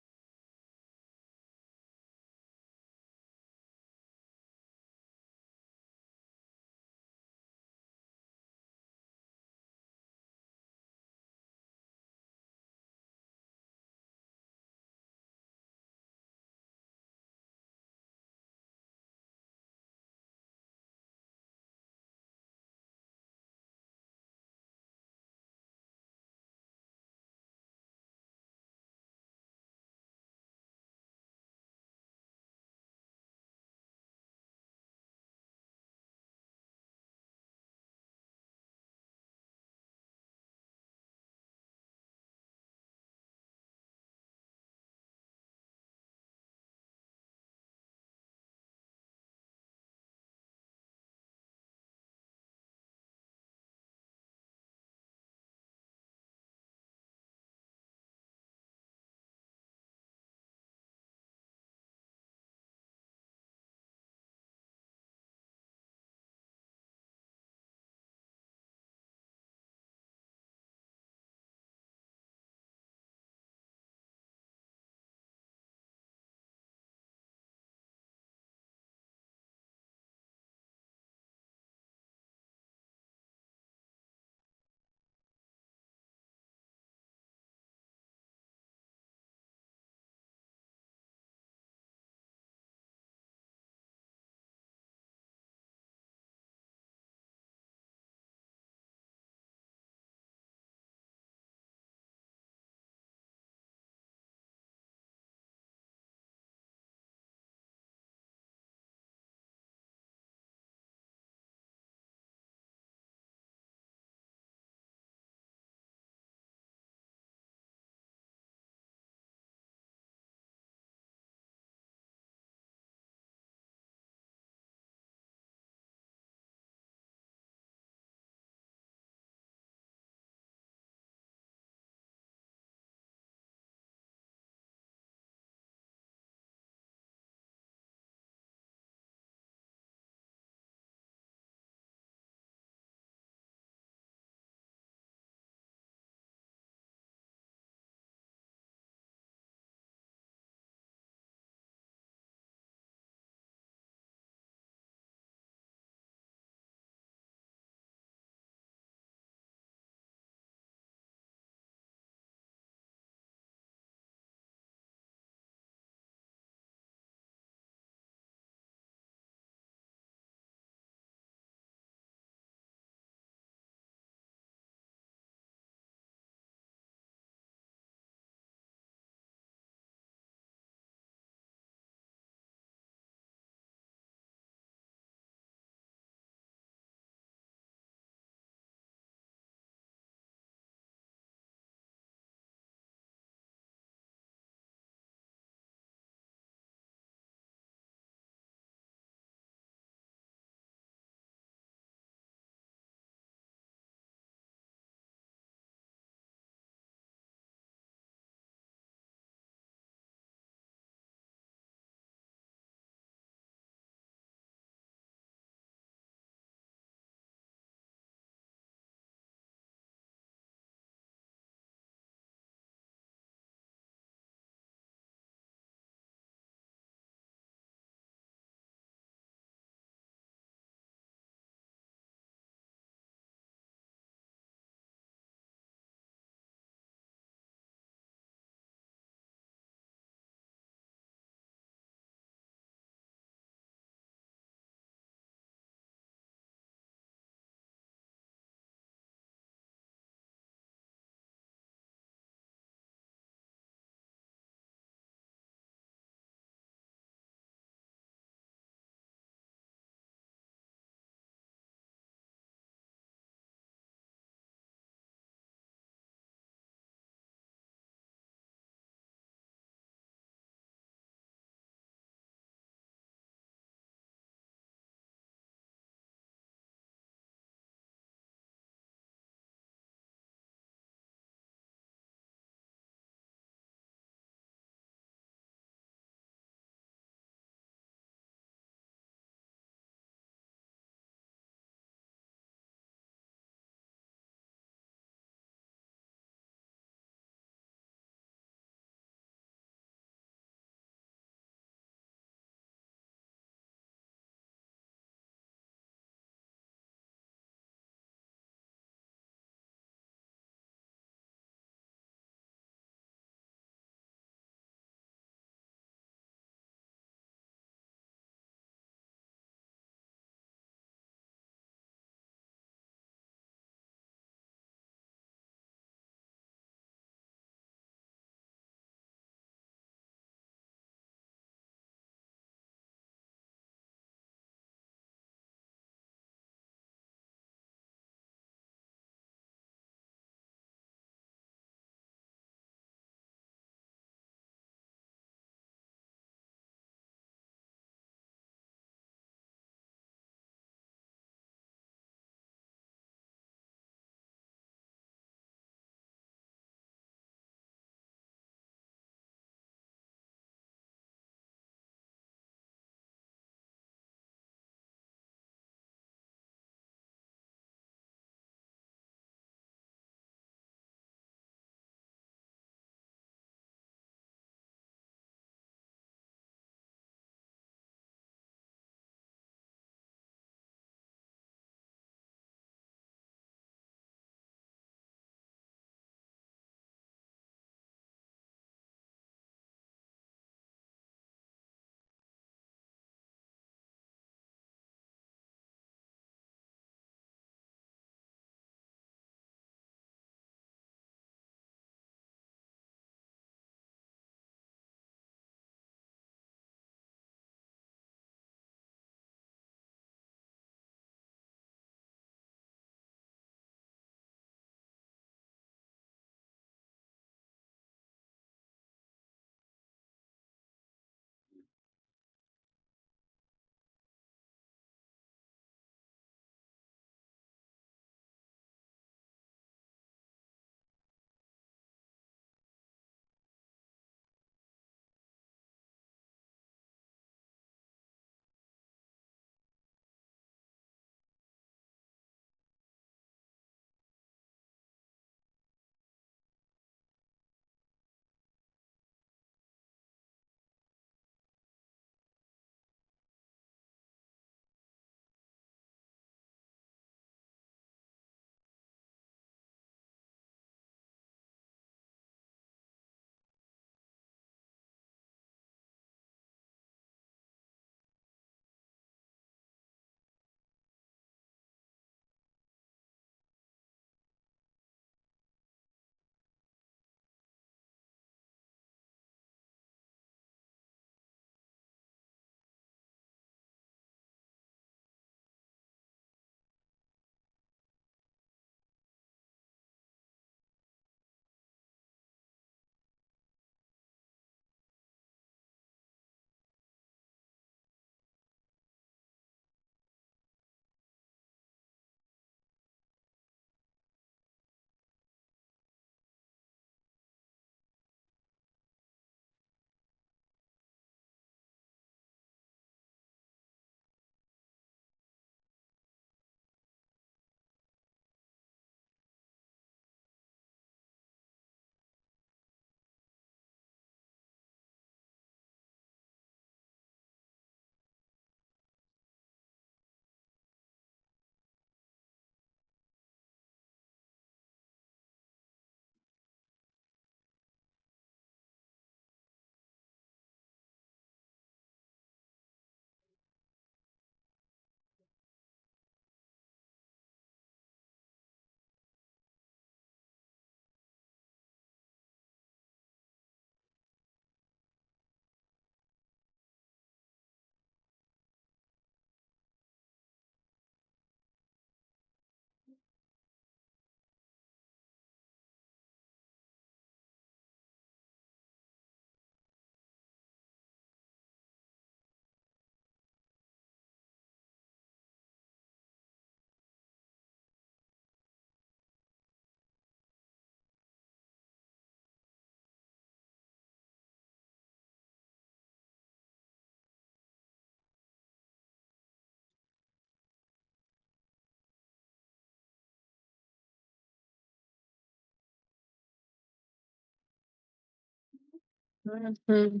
음.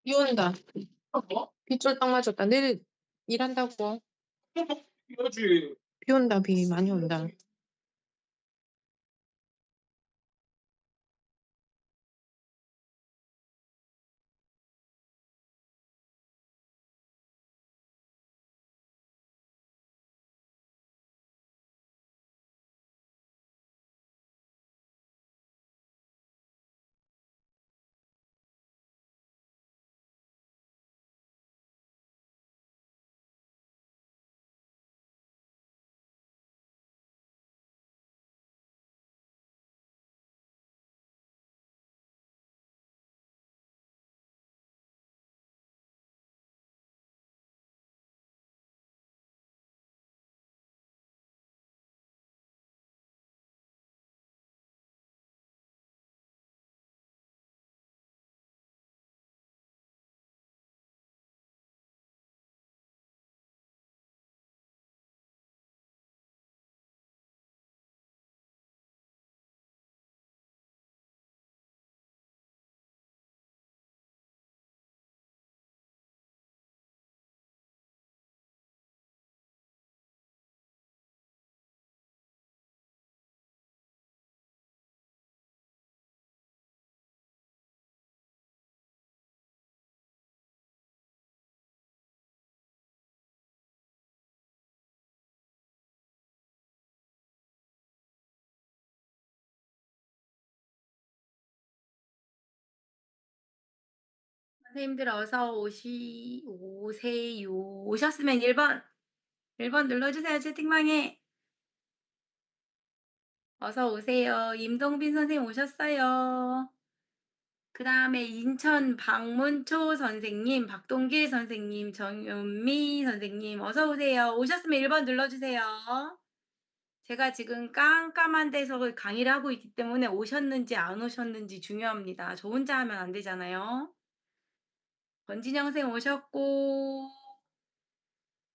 비 온다. 뭐? 빗줄 딱 맞았다. 내일 일한다고. 이거지. 비 온다. 비 많이 온다. 선생님들 어서 오세요. 오셨으면 1번 눌러주세요, 채팅방에. 어서 오세요. 임동빈 선생님 오셨어요. 그 다음에 인천 박문초 선생님, 박동길 선생님, 정윤미 선생님 어서 오세요. 오셨으면 1번 눌러주세요. 제가 지금 깜깜한 데서 강의를 하고 있기 때문에 오셨는지 안 오셨는지 중요합니다. 저 혼자 하면 안 되잖아요. 권진영 선생님 오셨고,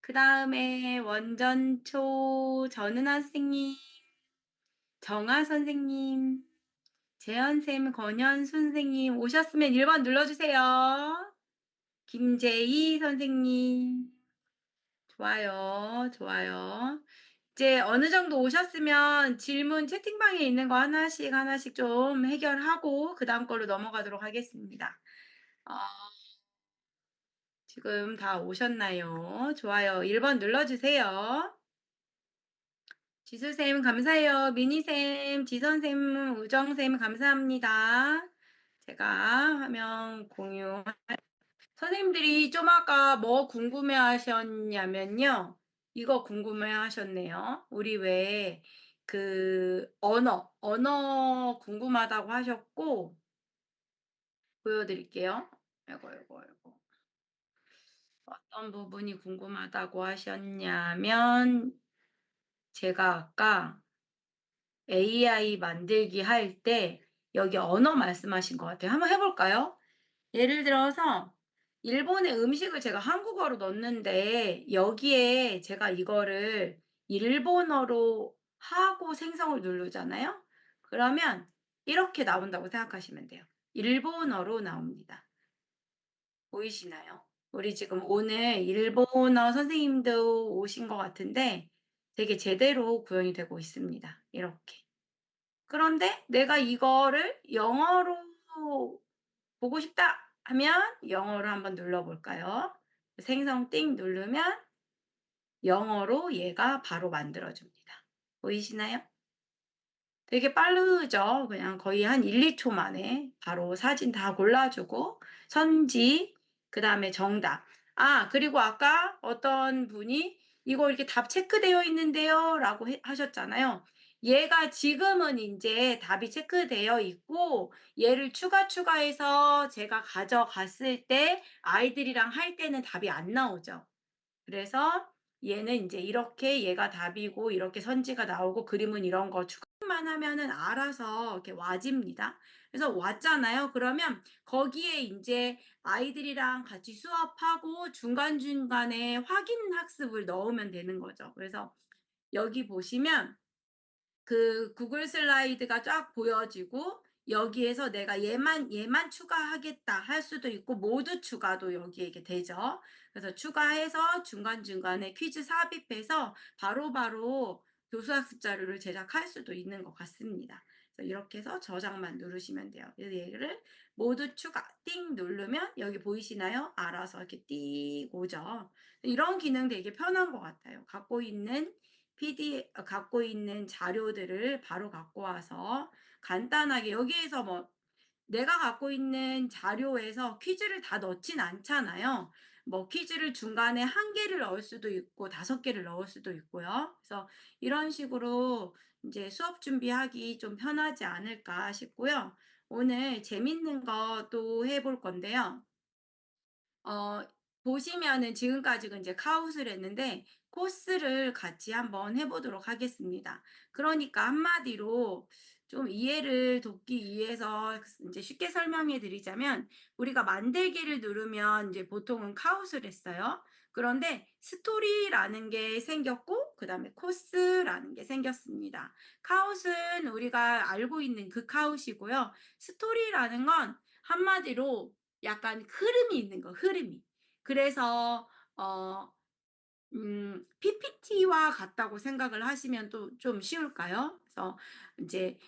그 다음에 원전초 전은아 선생님, 정아 선생님, 재현쌤, 권현순 선생님 오셨으면 1번 눌러주세요. 김재희 선생님. 좋아요. 좋아요. 이제 어느 정도 오셨으면 질문 채팅방에 있는 거 하나씩 좀 해결하고 그 다음 걸로 넘어가도록 하겠습니다. 지금 다 오셨나요? 좋아요. 1번 눌러주세요. 지수쌤 감사해요. 미니쌤, 지선쌤, 우정쌤 감사합니다. 제가 화면 공유. 선생님들이 좀 아까 뭐 궁금해 하셨냐면요. 이거 궁금해 하셨네요. 우리 왜 그 언어 궁금하다고 하셨고, 보여드릴게요. 아이고. 어떤 부분이 궁금하다고 하셨냐면, 제가 아까 AI 만들기 할 때 여기 언어 말씀하신 것 같아요. 한번 해볼까요? 예를 들어서 일본의 음식을 제가 한국어로 넣었는데 여기에 제가 이거를 일본어로 하고 생성을 누르잖아요. 그러면 이렇게 나온다고 생각하시면 돼요. 일본어로 나옵니다. 보이시나요? 우리 지금 오늘 일본어 선생님도 오신 것 같은데 되게 제대로 구현이 되고 있습니다. 이렇게. 그런데 내가 이거를 영어로 보고 싶다 하면 영어로 한번 눌러볼까요? 생성 띵 누르면 영어로 얘가 바로 만들어줍니다. 보이시나요? 되게 빠르죠? 그냥 거의 한 1, 2초 만에 바로 사진 다 골라주고 선지, 그 다음에 정답. 그리고 아까 어떤 분이 이거 이렇게 답 체크되어 있는데요 라고 하셨잖아요. 얘가 지금은 이제 답이 체크되어 있고 얘를 추가해서 제가 가져갔을 때 아이들이랑 할 때는 답이 안 나오죠. 그래서 얘는 이제 이렇게 얘가 답이고 이렇게 선지가 나오고 그림은 이런 거 추가만 하면은 알아서 이렇게 와집니다. 그래서 왔잖아요. 그러면 거기에 이제 아이들이랑 같이 수업하고 중간중간에 확인 학습을 넣으면 되는 거죠. 그래서 여기 보시면 그 구글 슬라이드가 쫙 보여지고 여기에서 내가 얘만 추가하겠다 할 수도 있고 모두 추가도 여기에 이렇게 되죠. 그래서 추가해서 중간중간에 퀴즈 삽입해서 바로바로 교수학습 자료를 제작할 수도 있는 것 같습니다. 그래서 이렇게 해서 저장만 누르시면 돼요. 얘를 모두 추가 띵 누르면 여기 보이시나요? 알아서 이렇게 띡 오죠. 이런 기능 되게 편한 것 같아요. 갖고 있는 자료들을 바로 갖고 와서 간단하게 여기에서 뭐 내가 갖고 있는 자료에서 퀴즈를 다 넣진 않잖아요. 뭐 퀴즈를 중간에 1개를 넣을 수도 있고 5개를 넣을 수도 있고요. 그래서 이런 식으로 이제 수업 준비하기 좀 편하지 않을까 싶고요. 오늘 재밌는 거 또 해볼 건데요. 어 보시면은 지금까지는 이제 카웃을 했는데 코스를 같이 한번 해 보도록 하겠습니다. 그러니까 한마디로 좀 이해를 돕기 위해서 인제 쉽게 설명해 드리자면 우리가 만들기를 누르면 이제 보통은 카웃을 했어요. 그런데 스토리라는 게 생겼고 그다음에 코스라는 게 생겼습니다. 카웃은 우리가 알고 있는 그 카웃이고요. 스토리라는 건 한마디로 약간 흐름이 있는 거, 흐름이. 그래서 어 PPT와 같다고 생각을 하시면 또 좀 쉬울까요? 그래서 인제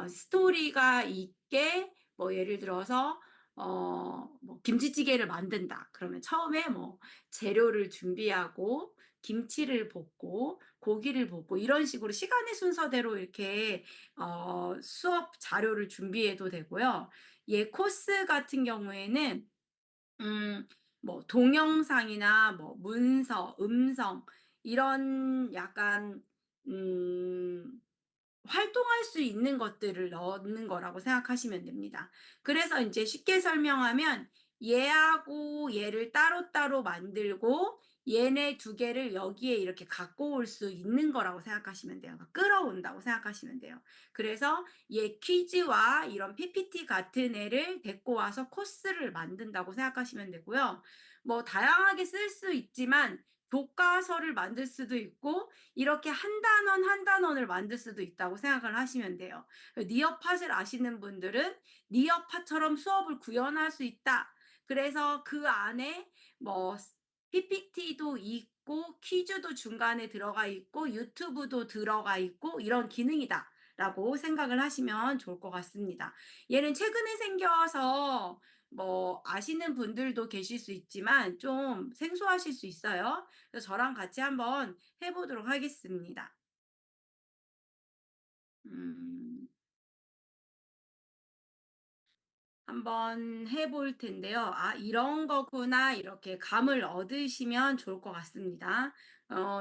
스토리가 있게 뭐 예를 들어서 뭐 김치찌개를 만든다. 그러면 처음에 뭐 재료를 준비하고 김치를 볶고 고기를 볶고 이런 식으로 시간의 순서대로 이렇게 수업 자료를 준비해도 되고요. 코스 같은 경우에는 음 뭐 동영상이나 뭐 문서, 음성 이런 약간 음 활동할 수 있는 것들을 넣는 거라고 생각하시면 됩니다. 그래서 인제 쉽게 설명하면 얘하고 얘를 따로따로 만들고 얘네 2개를 여기에 이렇게 갖고 올 수 있는 거라고 생각하시면 돼요. 그러니까 끌어온다고 생각하시면 돼요. 그래서 얘 퀴즈와 이런 PPT 같은 애를 데리고 와서 코스를 만든다고 생각하시면 되고요. 뭐 다양하게 쓸 수 있지만 교과서를 만들 수도 있고 이렇게 한 단원 한 단원을 만들 수도 있다고 생각을 하시면 돼요. 니어팟을 아시는 분들은 니어팟처럼 수업을 구현할 수 있다. 그래서 그 안에 뭐 PPT도 있고 퀴즈도 중간에 들어가 있고 유튜브도 들어가 있고 이런 기능이다. 라고 생각을 하시면 좋을 것 같습니다. 얘는 최근에 생겨서 뭐 아시는 분들도 계실 수 있지만 좀 생소하실 수 있어요. 그래서 저랑 같이 한번 해 보도록 하겠습니다. 음. 한번 해볼 텐데요. '아 이런 거구나.' 이렇게 감을 얻으시면 좋을 것 같습니다.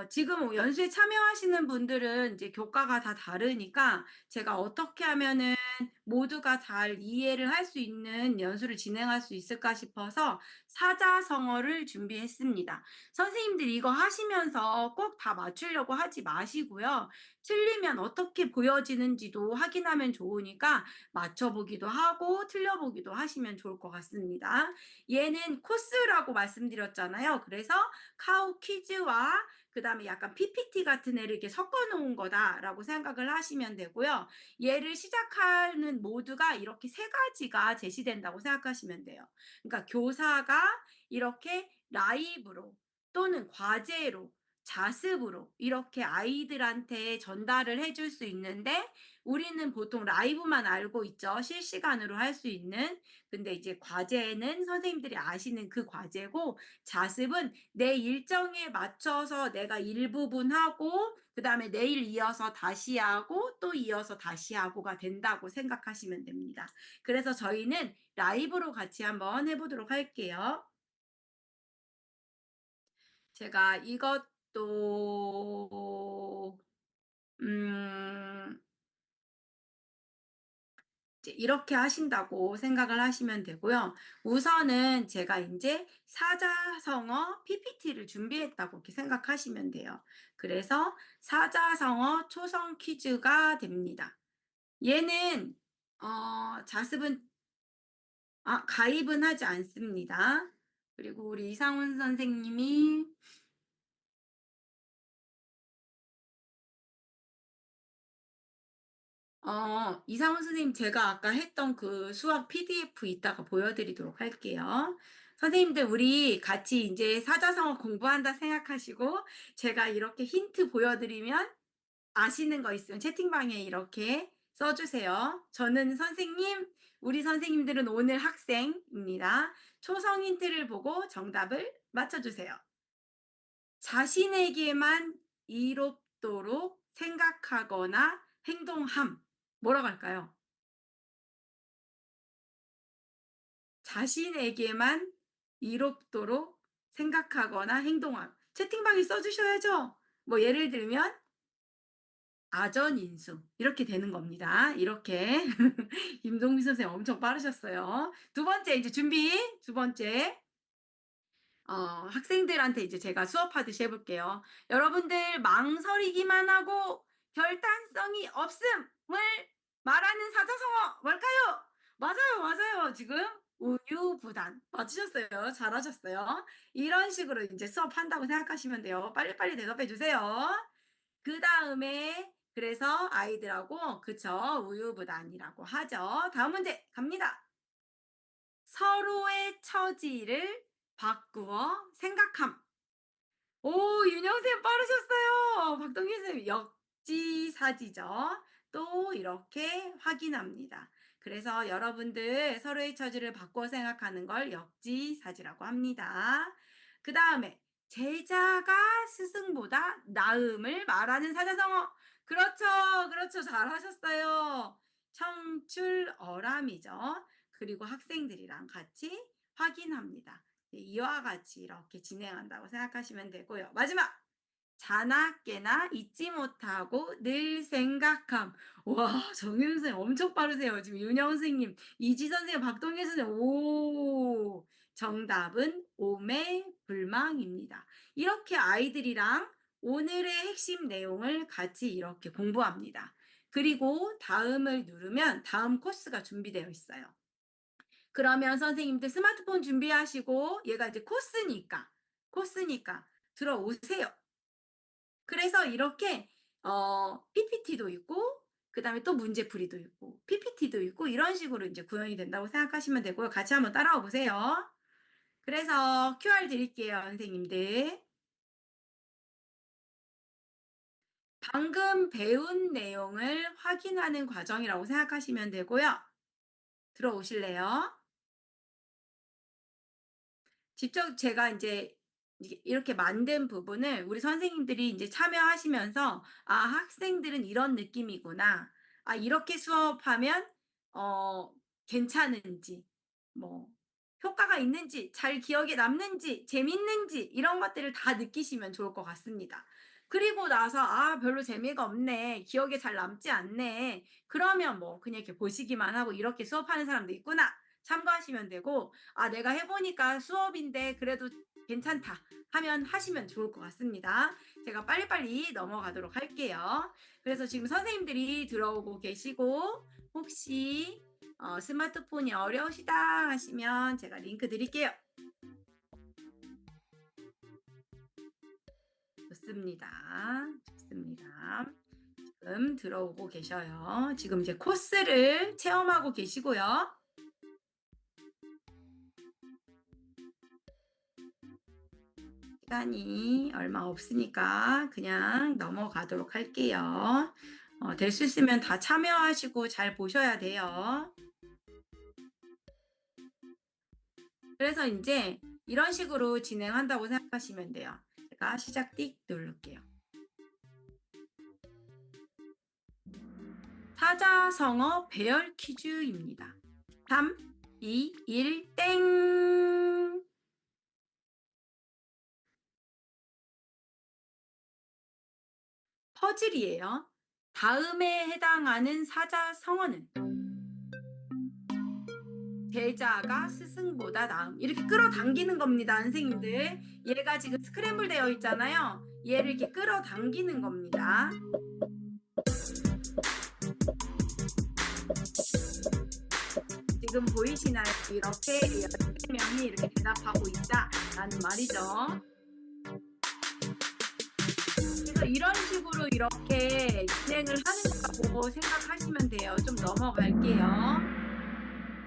지금 연수에 참여하시는 분들은 이제 교과가 다 다르니까 제가 어떻게 하면은 모두가 잘 이해를 할 수 있는 연수를 진행할 수 있을까 싶어서 사자성어를 준비했습니다. 선생님들이 이거 하시면서 꼭 다 맞추려고 하지 마시고요. 틀리면 어떻게 보여지는지도 확인하면 좋으니까 맞춰 보기도 하고 틀려 보기도 하시면 좋을 것 같습니다. 얘는 코스라고 말씀드렸잖아요. 그래서 카우 퀴즈와 그다음에 약간 PPT 같은 애를 이렇게 섞어 놓은 거다라고 생각을 하시면 되고요. 얘를 시작하는 모드가 이렇게 3가지가 제시된다고 생각하시면 돼요. 그러니까 교사가 이렇게 라이브로 또는 과제로 자습으로 이렇게 아이들한테 전달을 해줄 수 있는데 우리는 보통 라이브만 알고 있죠. 실시간으로 할 수 있는. 근데 이제 과제는 선생님들이 아시는 그 과제고 자습은 내 일정에 맞춰서 내가 일부분 하고 그다음에 내일 이어서 다시 하고 또 이어서 다시 하고가 된다고 생각하시면 됩니다. 그래서 저희는 라이브로 같이 한번 해 보도록 할게요. 제가 이것도 음 이제 이렇게 하신다고 생각을 하시면 되고요. 우선은 제가 인제 사자성어 PPT를 준비했다고 이렇게 생각하시면 돼요. 그래서 사자성어 초성 퀴즈가 됩니다. 얘는 자습은 가입은 하지 않습니다. 그리고 우리 이상훈 선생님이 이상훈 선생님 제가 아까 했던 그 수학 PDF 이따가 보여드리도록 할게요. 선생님들 우리 같이 이제 사자성어 공부한다 생각하시고 제가 이렇게 힌트 보여드리면 아시는 거 있으면 채팅방에 이렇게 써주세요. 저는 선생님, 우리 선생님들은 오늘 학생입니다. 초성 힌트를 보고 정답을 맞춰주세요. 자신에게만 이롭도록 생각하거나 행동함. 뭐라고 할까요? 자신에게만 이롭도록 생각하거나 행동함. 채팅방에 써주셔야죠. 뭐 예를 들면 아전인수 이렇게 되는 겁니다. 이렇게 임동미 선생님 엄청 빠르셨어요. 두 번째 이제 준비. 두 번째 학생들한테 이제 제가 수업하듯이 해볼게요. 여러분들 망설이기만 하고 결단성이 없음을 말하는 사자성어 뭘까요? 맞아요. 지금 우유부단 맞추셨어요. 잘하셨어요. 이런 식으로 이제 수업한다고 생각하시면 돼요. 빨리빨리 대답해 주세요. 그 다음에 그래서 아이들하고 그쵸 우유부단이라고 하죠. 다음 문제 갑니다. 서로의 처지를 바꾸어 생각함. 오, 윤영쌤 빠르셨어요. 박동균 쌤 역지사지죠. 또 이렇게 확인합니다. 그래서 여러분들 서로의 처지를 바꾸어 생각하는 걸 역지사지라고 합니다. 그 다음에 제자가 스승보다 나음을 말하는 사자성어. 그렇죠. 잘하셨어요. 청출어람이죠. 그리고 학생들이랑 같이 확인합니다. 이와 같이 이렇게 진행한다고 생각하시면 되고요. 마지막! 자나 깨나 잊지 못하고 늘 생각함. 와, 정윤 선생님 엄청 빠르세요. 지금 윤영 선생님, 이지 선생님, 박동현 선생님. 오, 정답은 오매불망입니다. 이렇게 아이들이랑 오늘의 핵심 내용을 같이 이렇게 공부합니다. 그리고 다음을 누르면 다음 코스가 준비되어 있어요. 그러면 선생님들 스마트폰 준비하시고 얘가 이제 코스니까 들어오세요. 그래서 이렇게 PPT도 있고 그다음에 또 문제풀이도 있고 PPT도 있고 이런 식으로 이제 구현이 된다고 생각하시면 되고요. 같이 한번 따라와 보세요. 그래서 QR 드릴게요, 선생님들. 방금 배운 내용을 확인하는 과정이라고 생각하시면 되고요. 들어오실래요? 직접 제가 이제 이렇게 만든 부분을 우리 선생님들이 이제 참여하시면서 아, 학생들은 이런 느낌이구나. 아, 이렇게 수업하면 괜찮은지, 뭐 효과가 있는지, 잘 기억에 남는지, 재밌는지 이런 것들을 다 느끼시면 좋을 것 같습니다. 그리고 나서 아, 별로 재미가 없네. 기억에 잘 남지 않네. 그러면 뭐 그냥 이렇게 보시기만 하고 이렇게 수업하는 사람도 있구나. 참고하시면 되고 아, 내가 해보니까 수업인데 그래도 괜찮다 하면 하시면 좋을 것 같습니다. 제가 빨리빨리 넘어가도록 할게요. 그래서 지금 선생님들이 들어오고 계시고 혹시 스마트폰이 어려우시다 하시면 제가 링크 드릴게요. 좋습니다. 지금 들어오고 계셔요. 지금 이제 코스를 체험하고 계시고요. 시간이 얼마 없으니까 그냥 넘어가도록 할게요. 될 수 있으면 다 참여하시고 잘 보셔야 돼요. 그래서 이제 이런 식으로 진행한다고 생각하시면 돼요. 제가 시작 띡 누를게요. 사자성어 배열 퀴즈입니다. 3, 2, 1, 땡! 퍼즐이에요. 다음에 해당하는 사자성어는 제자가 스승보다 나음. 이렇게 끌어당기는 겁니다, 선생님들. 얘가 지금 스크램블 되어 있잖아요. 얘를 이렇게 끌어당기는 겁니다. 지금 보이시나요? 이렇게 10명이 이렇게 대답하고 있다라는 말이죠. 그래서 이런 식으로 이렇게 진행을 하는 거라고 생각하시면 돼요. 좀 넘어갈게요.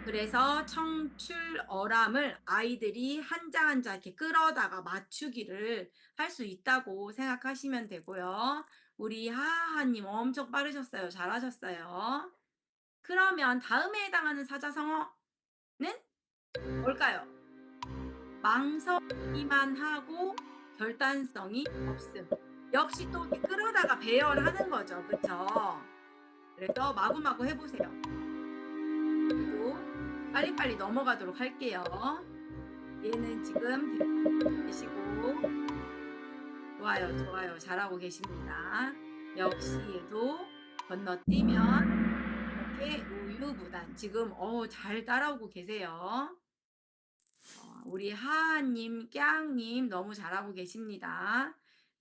그래서 청출어람을 아이들이 한 자 한 자 이렇게 끌어다가 맞추기를 할 수 있다고 생각하시면 되고요. 우리 하하님 엄청 빠르셨어요. 잘하셨어요. 그러면 다음에 해당하는 사자성어는 뭘까요? 망설이기만 하고 결단성이 없음. 역시 또 이렇게 끌어다가 배열하는 거죠. 그쵸? 그래서 마구마구 해보세요. 그리고 빨리빨리 넘어가도록 할게요. 얘는 지금 계시고 좋아요, 좋아요. 잘하고 계십니다. 역시 얘도 건너뛰면 이렇게 우유부단. 지금 잘 따라오고 계세요. 우리 하하님, 꺄님 너무 잘하고 계십니다.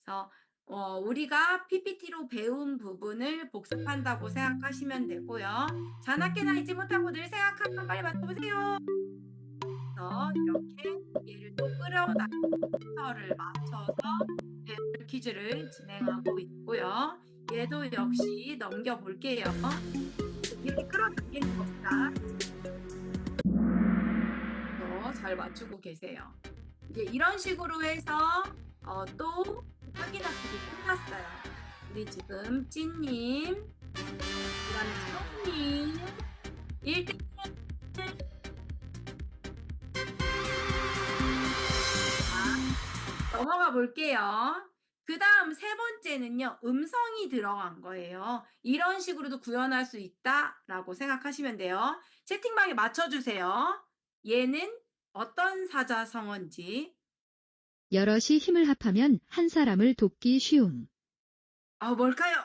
그래서 우리가 PPT로 배운 부분을 복습한다고 생각하시면 되고요. 자나깨나 잊지 못하고 늘 생각하면 빨리 맞춰보세요. 그래서 이렇게 얘를 또 끌어다 순서를 맞춰서 배열 퀴즈를 진행하고 있고요. 얘도 역시 넘겨볼게요. 이렇게 끌어당기는 겁니다. 잘 맞추고 계세요. 이제 이런 식으로 해서 또 확인학습이 끝났어요. 우리 지금 찐님, 그다음에 수홍님, 1등 넘어가 볼게요. 그 다음 세 번째는요, 음성이 들어간 거예요. 이런 식으로도 구현할 수 있다라고 생각하시면 돼요. 채팅방에 맞춰주세요. 얘는 어떤 사자성어인지. 여럿이 힘을 합하면 한 사람을 돕기 쉬움. 뭘까요?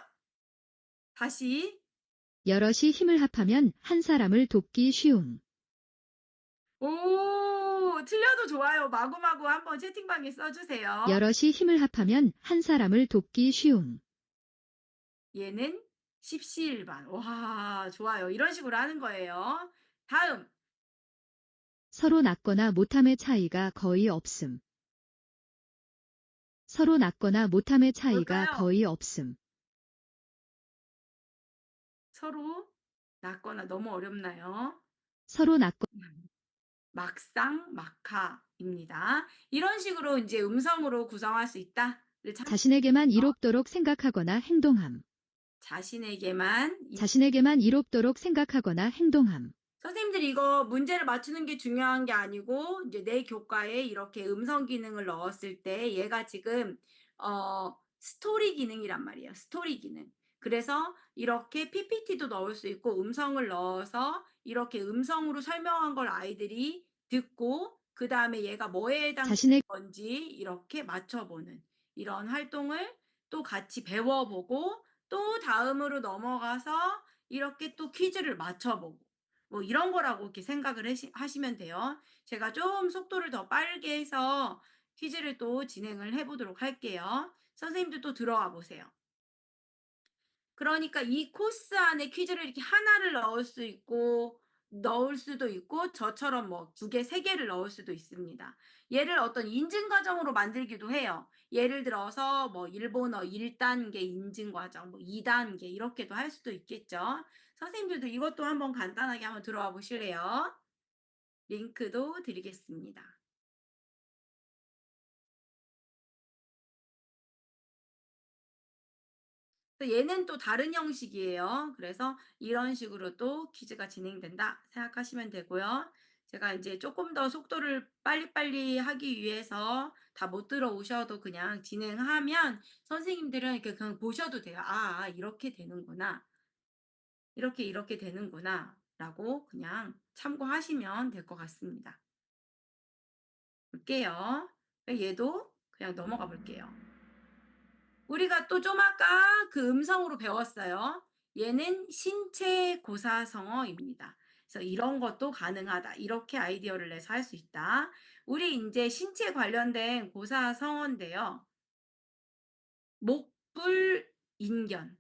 다시. 여럿이 힘을 합하면 한 사람을 돕기 쉬움. 오, 틀려도 좋아요. 마구마구 한번 채팅방에 써주세요. 여럿이 힘을 합하면 한 사람을 돕기 쉬움. 얘는 십시일반. 와, 좋아요. 이런 식으로 하는 거예요. 다음. 서로 낫거나 못함의 차이가 거의 없음. 서로 낫거나 못함의 차이가 뭘까요? 거의 없음. 서로 낫거나 너무 어렵나요? 서로 낫거 막상 막하입니다. 이런 식으로 이제 음성으로 구성할 수 있다. 자신에게만 이롭도록 생각하거나 행동함. 자신에게만 이롭도록 생각하거나 행동함. 선생님들이 이거 문제를 맞추는 게 중요한 게 아니고 이제 내 교과에 이렇게 음성 기능을 넣었을 때 얘가 지금 스토리 기능이란 말이에요. 스토리 기능. 그래서 이렇게 PPT도 넣을 수 있고 음성을 넣어서 이렇게 음성으로 설명한 걸 아이들이 듣고 그 다음에 얘가 뭐에 해당하는 건지 이렇게 맞춰보는 이런 활동을 또 같이 배워보고 또 다음으로 넘어가서 이렇게 또 퀴즈를 맞춰보고 뭐 이런 거라고 이렇게 생각을 하시면 돼요. 제가 좀 속도를 더 빠르게 해서 퀴즈를 또 진행을 해보도록 할게요. 선생님들 또 들어와 보세요. 그러니까 이 코스 안에 퀴즈를 이렇게 하나를 넣을 수도 있고 저처럼 뭐 2개, 3개를 넣을 수도 있습니다. 얘를 어떤 인증 과정으로 만들기도 해요. 예를 들어서 뭐 일본어 1단계 인증 과정, 뭐 2단계 이렇게도 할 수도 있겠죠. 선생님들도 이것도 한번 간단하게 한번 들어와 보실래요? 링크도 드리겠습니다. 얘는 또 다른 형식이에요. 그래서 이런 식으로 또 퀴즈가 진행된다 생각하시면 되고요. 제가 이제 조금 더 속도를 빨리빨리 하기 위해서 다 못 들어오셔도 그냥 진행하면 선생님들은 이렇게 그냥 보셔도 돼요. 이렇게 되는구나. 이렇게 되는구나. 라고 그냥 참고하시면 될 것 같습니다. 볼게요. 얘도 그냥 넘어가 볼게요. 우리가 또 좀 아까 그 음성으로 배웠어요. 얘는 신체 고사성어입니다. 그래서 이런 것도 가능하다. 이렇게 아이디어를 내서 할 수 있다. 우리 이제 신체 관련된 고사성어인데요. 목불인견은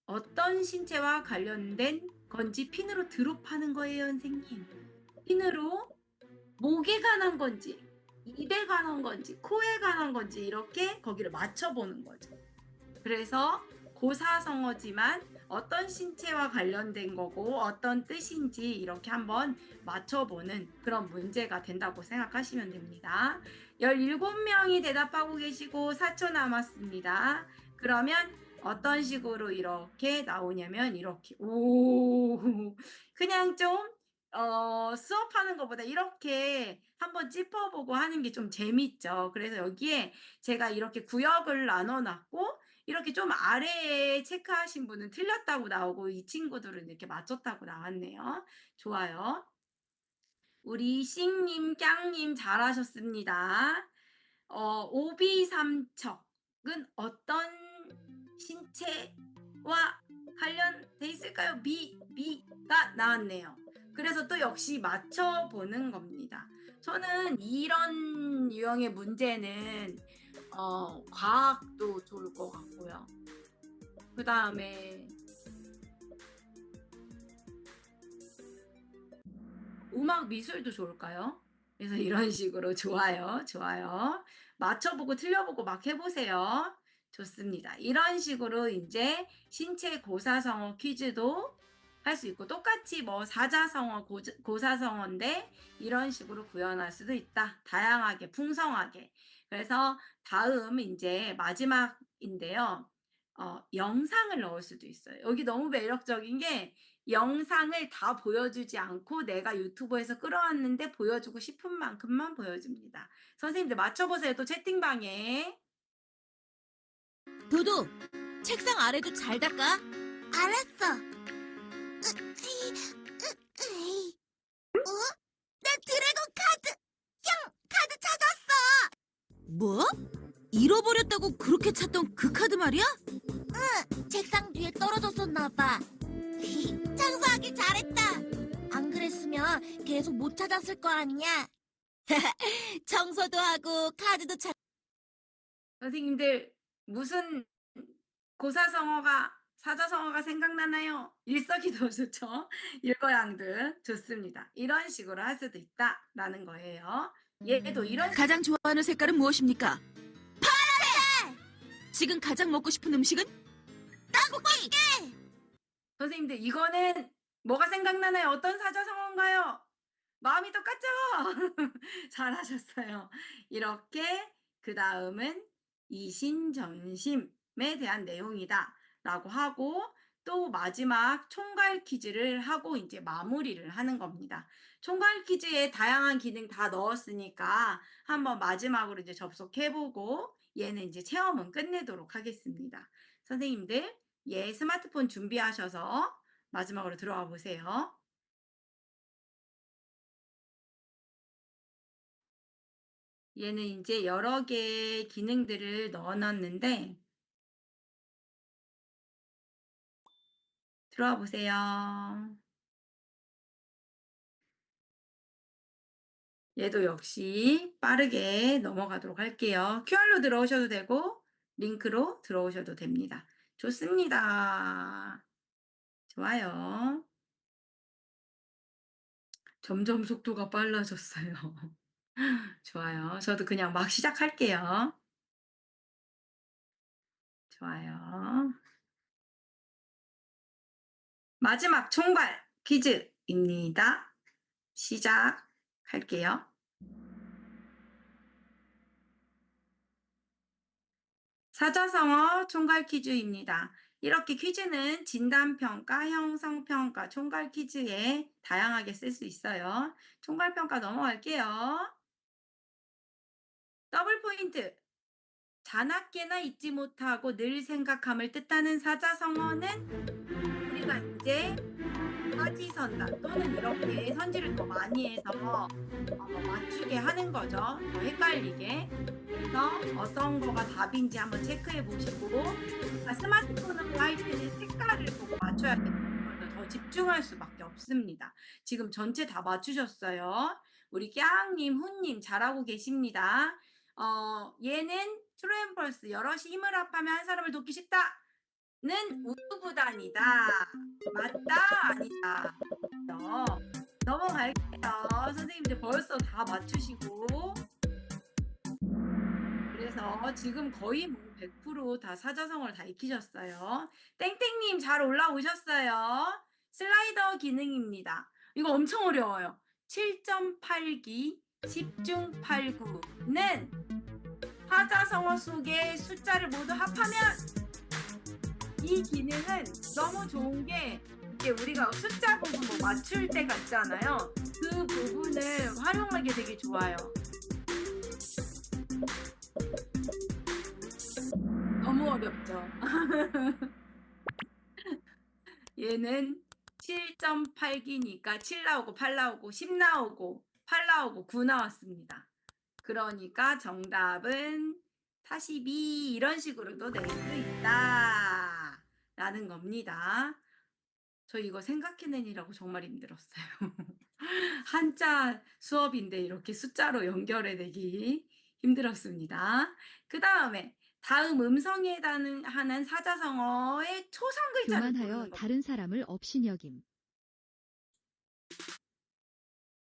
어떤 신체와 관련된 건지 핀으로 드롭하는 거예요, 선생님. 핀으로 목에 관한 건지, 입에 관한 건지, 코에 관한 건지 이렇게 거기를 맞춰보는 거죠. 그래서 고사성어지만 어떤 신체와 관련된 거고 어떤 뜻인지 이렇게 한번 맞춰보는 그런 문제가 된다고 생각하시면 됩니다. 17명이 대답하고 계시고 4초 남았습니다. 그러면 어떤 식으로 이렇게 나오냐면 이렇게 그냥 좀 수업하는 것보다 이렇게 한번 짚어보고 하는 게 좀 재밌죠. 그래서 여기에 제가 이렇게 구역을 나눠놨고 이렇게 좀 아래에 체크하신 분은 틀렸다고 나오고 이 친구들은 이렇게 맞췄다고 나왔네요. 좋아요. 우리 씩님, 깡님 잘하셨습니다. 오비삼척은 어떤 신체와 관련돼 있을까요? 미가 나왔네요. 그래서 또 역시 맞춰보는 겁니다. 저는 이런 유형의 문제는 과학도 좋을 것 같고요. 그 다음에 음악 미술도 좋을까요? 그래서 이런 식으로 좋아요. 좋아요. 맞춰보고 틀려보고 막 해보세요. 좋습니다. 이런 식으로 이제 신체 고사성어 퀴즈도 할 수 있고 똑같이 뭐 사자성어, 고사성어인데 이런 식으로 구현할 수도 있다. 다양하게, 풍성하게. 그래서 다음 이제 마지막인데요. 영상을 넣을 수도 있어요. 여기 너무 매력적인 게 영상을 다 보여주지 않고 내가 유튜브에서 끌어왔는데 보여주고 싶은 만큼만 보여줍니다. 선생님들 맞춰보세요. 또 채팅방에. 도도, 책상 아래도 잘 닦아. 알았어. 나 드래곤 카드! 형, 카드 찾았어! 뭐? 잃어버렸다고 그렇게 찾던 그 카드 말이야? 응, 책상 뒤에 떨어졌었나봐. 청소하기 잘했다. 안 그랬으면 계속 못 찾았을 거 아니야? 청소도 하고 카드도 찾... 선생님들 무슨 고사성어가 사자성어가 생각나나요? 일석이조죠. 일거양득 좋습니다. 이런 식으로 할 수도 있다라는 거예요. 얘도 이런 가장 좋아하는 색깔은 무엇입니까? 파란색! 지금 가장 먹고 싶은 음식은? 떡볶이! 선생님들 이거는 뭐가 생각나나요? 어떤 사자성어인가요? 마음이 똑같죠? 잘하셨어요. 이렇게 그 다음은 이신전심에 대한 내용이다 라고 하고 또 마지막 총괄 퀴즈를 하고 이제 마무리를 하는 겁니다. 총괄 퀴즈에 다양한 기능 다 넣었으니까 한번 마지막으로 이제 접속해보고 얘는 이제 체험은 끝내도록 하겠습니다. 선생님들 얘 스마트폰 준비하셔서 마지막으로 들어가 보세요. 얘는 이제 여러 개의 기능들을 넣어놨는데 들어와 보세요. 얘도 역시 빠르게 넘어가도록 할게요. QR로 들어오셔도 되고 링크로 들어오셔도 됩니다. 좋습니다. 좋아요. 점점 속도가 빨라졌어요. 좋아요. 저도 그냥 막 시작할게요. 좋아요. 마지막 총괄 퀴즈입니다. 시작할게요. 사자성어 총괄 퀴즈입니다. 이렇게 퀴즈는 진단평가, 형성평가, 총괄 퀴즈에 다양하게 쓸 수 있어요. 총괄평가 넘어갈게요. 더블 포인트. 자나깨나 잊지 못하고 늘 생각함을 뜻하는 사자성어는 우리가 이제 사지선다 또는 이렇게 선지를 더 많이 해서 맞추게 하는 거죠. 더 헷갈리게. 그래서 어떤 거가 답인지 한번 체크해 보시고 스마트폰으로 할 때는 색깔을 보고 맞춰야 되는 더 집중할 수밖에 없습니다. 지금 전체 다 맞추셨어요. 우리 꺄앙님, 훈님 잘하고 계십니다. 얘는 트루앤펄스 여럿이 힘을 합하면 한 사람을 돕기 쉽다는 우유부단이다. 맞다 아니다. 넘어갈게요. 선생님들 벌써 다 맞추시고 그래서 지금 거의 뭐 100%다 사자성어를 다 익히셨어요. 땡땡님 잘 올라오셨어요. 슬라이더 기능입니다. 이거 엄청 어려워요. 7.8기 10중 8구는 사자성어 속에 숫자를 모두 합하면 이 기능은 너무 좋은 게 이게 우리가 숫자 부분 뭐 맞출 때가 있잖아요. 그 부분을 활용하기 되게 좋아요. 너무 어렵죠. 얘는 7.8기니까 7 나오고 8 나오고 10 나오고 8 나오고 9 나왔습니다. 그러니까 정답은 42 이런 식으로도 낼 수 있다 라는 겁니다. 저 이거 생각해내느라고 정말 힘들었어요. 한자 수업인데 이렇게 숫자로 연결해내기 힘들었습니다. 그 다음에 다음 음성에 해당하는 사자성어의 초성 글자를 교만하여 고르는 겁니다. 다른 사람을 업신여김.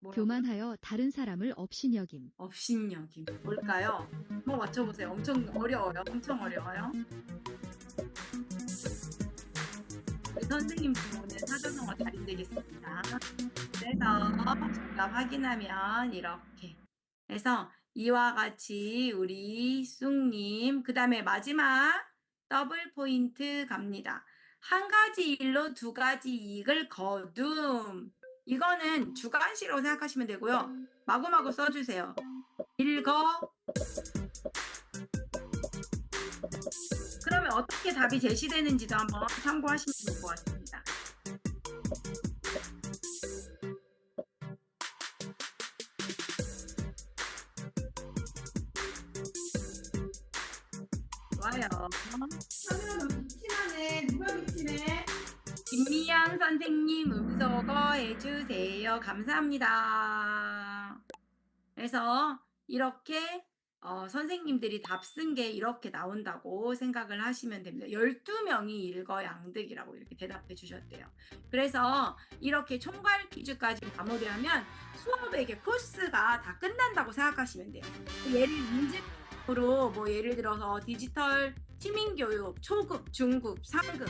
뭐라고요? 교만하여 다른 사람을 업신여김. 업신여김 뭘까요? 한번 맞춰보세요. 엄청 어려워요. 엄청 어려워요. 우리 선생님 부모는 사자성어 달인되겠습니다. 그래서 정답 확인하면 이렇게 그래서 이와 같이 우리 쑥님 그 다음에 마지막 더블 포인트 갑니다. 한 가지 일로 두 가지 이익을 거둠. 이거는 주관식으로 생각하시면 되고요. 마구마구 써주세요. 읽어. 그러면 어떻게 답이 제시되는지도 한번 참고하시면 좋을 것 같습니다. 좋아요. 카메라 너무 기침하네. 누가 기침해? 김미양 선생님 음소거 해주세요. 감사합니다. 그래서 이렇게 선생님들이 답 쓴 게 이렇게 나온다고 생각을 하시면 됩니다. 12명이 일거양득이라고 이렇게 대답해 주셨대요. 그래서 이렇게 총괄 퀴즈까지 마무리하면 수업의 코스가 다 끝난다고 생각하시면 돼요. 예를 인증으로 뭐 예를 들어서 디지털 시민교육, 초급, 중급, 상급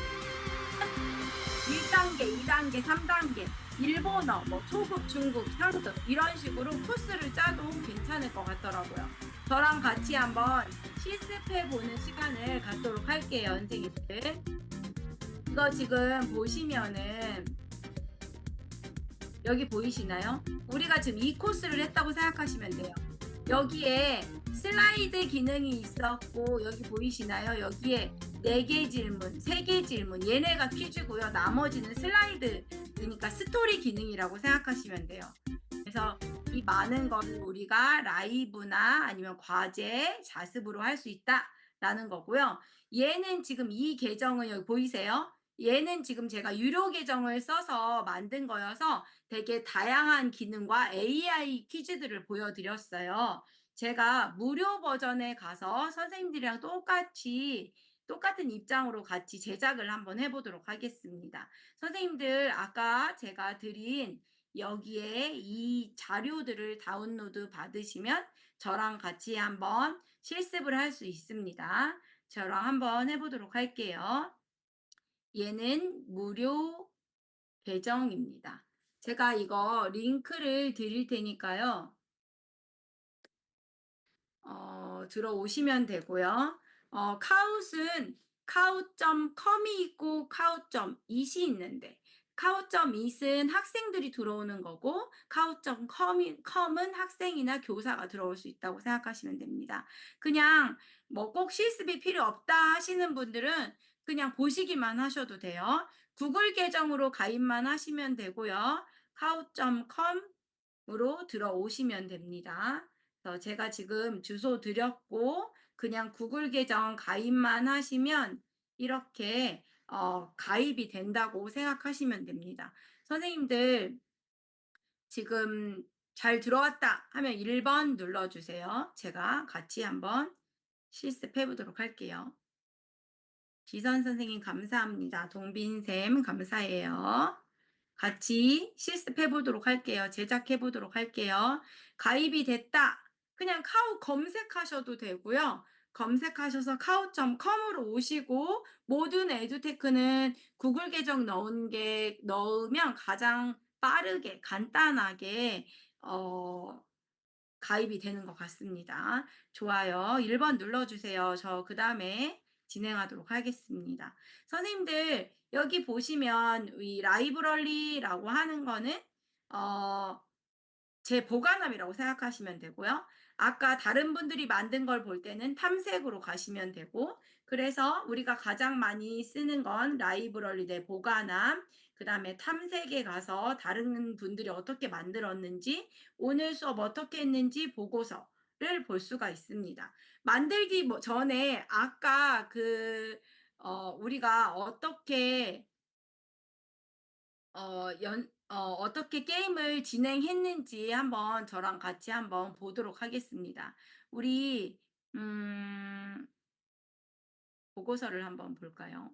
1단계, 2단계, 3단계 일본어, 뭐 초급, 중급, 상급 이런 식으로 코스를 짜도 괜찮을 것 같더라고요. 저랑 같이 한번 실습해보는 시간을 갖도록 할게요, 선생님들. 이거 지금 보시면은 여기 보이시나요? 우리가 지금 이 코스를 했다고 생각하시면 돼요. 여기에 슬라이드 기능이 있었고 여기 보이시나요? 여기에 4개 질문, 3개 질문 얘네가 퀴즈고요. 나머지는 슬라이드 그러니까 스토리 기능이라고 생각하시면 돼요. 그래서 이 많은 거를 우리가 라이브나 아니면 과제, 자습으로 할 수 있다라는 거고요. 얘는 지금 이 계정은 여기 보이세요? 얘는 지금 제가 유료 계정을 써서 만든 거여서 되게 다양한 기능과 AI 퀴즈들을 보여드렸어요. 제가 무료 버전에 가서 선생님들이랑 똑같은 입장으로 같이 제작을 한번 해보도록 하겠습니다. 선생님들 아까 제가 드린 여기에 이 자료들을 다운로드 받으시면 저랑 같이 한번 실습을 할 수 있습니다. 저랑 한번 해보도록 할게요. 얘는 무료 계정입니다. 제가 이거 링크를 드릴 테니까요. 들어오시면 되고요. 카웃은 카웃.com이 있고 카웃.it이 있는데 카웃.it은 학생들이 들어오는 거고 카웃.com은 학생이나 교사가 들어올 수 있다고 생각하시면 됩니다. 그냥 뭐 꼭 실습이 필요 없다 하시는 분들은 그냥 보시기만 하셔도 돼요. 구글 계정으로 가입만 하시면 되고요. 카웃.com으로 들어오시면 됩니다. 제가 지금 주소 드렸고 그냥 구글 계정 가입만 하시면 이렇게 가입이 된다고 생각하시면 됩니다. 선생님들 지금 잘 들어왔다 하면 1번 눌러주세요. 제가 같이 한번 실습해 보도록 할게요. 지선 선생님 감사합니다. 동빈쌤 감사해요. 같이 실습해 보도록 할게요. 제작해 보도록 할게요. 가입이 됐다. 그냥 카우 검색하셔도 되고요. 검색하셔서 카우.com으로 오시고 모든 에듀테크는 구글 계정 넣으면 가장 빠르게 간단하게 가입이 되는 것 같습니다. 좋아요. 1번 눌러주세요. 저 그다음에 진행하도록 하겠습니다. 선생님들 여기 보시면 이 라이브러리라고 하는 거는 제 보관함이라고 생각하시면 되고요. 아까 다른 분들이 만든 걸 볼 때는 탐색으로 가시면 되고, 그래서 우리가 가장 많이 쓰는 건 라이브러리 내 보관함, 그 다음에 탐색에 가서 다른 분들이 어떻게 만들었는지, 오늘 수업 어떻게 했는지 보고서를 볼 수가 있습니다. 만들기 전에 아까 우리가 어떻게 게임을 진행했는지 한번 저랑 같이 한번 보도록 하겠습니다. 우리 보고서를 한번 볼까요?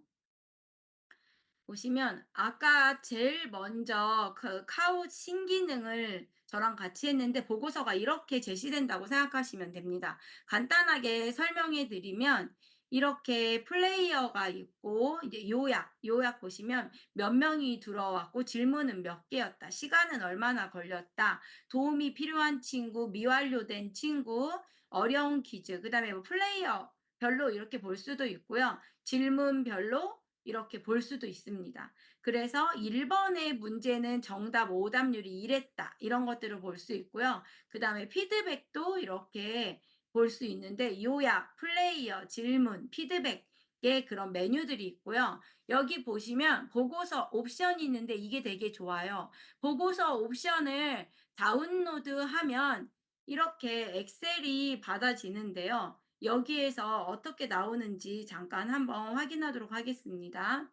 보시면 아까 제일 먼저 그 카우 신기능을 저랑 같이 했는데 보고서가 이렇게 제시된다고 생각하시면 됩니다. 간단하게 설명해 드리면 이렇게 플레이어가 있고 이제 요약 보시면 몇 명이 들어왔고 질문은 몇 개였다. 시간은 얼마나 걸렸다. 도움이 필요한 친구, 미완료된 친구, 어려운 퀴즈, 그다음에 뭐 플레이어 별로 이렇게 볼 수도 있고요. 질문별로 이렇게 볼 수도 있습니다. 그래서 1번의 문제는 정답 오답률이 이랬다. 이런 것들을 볼 수 있고요. 그 다음에 피드백도 이렇게 볼 수 있는데 요약, 플레이어, 질문, 피드백의 그런 메뉴들이 있고요. 여기 보시면 보고서 옵션이 있는데 이게 되게 좋아요. 보고서 옵션을 다운로드하면 이렇게 엑셀이 받아지는데요. 여기에서 어떻게 나오는지 잠깐 한번 확인하도록 하겠습니다.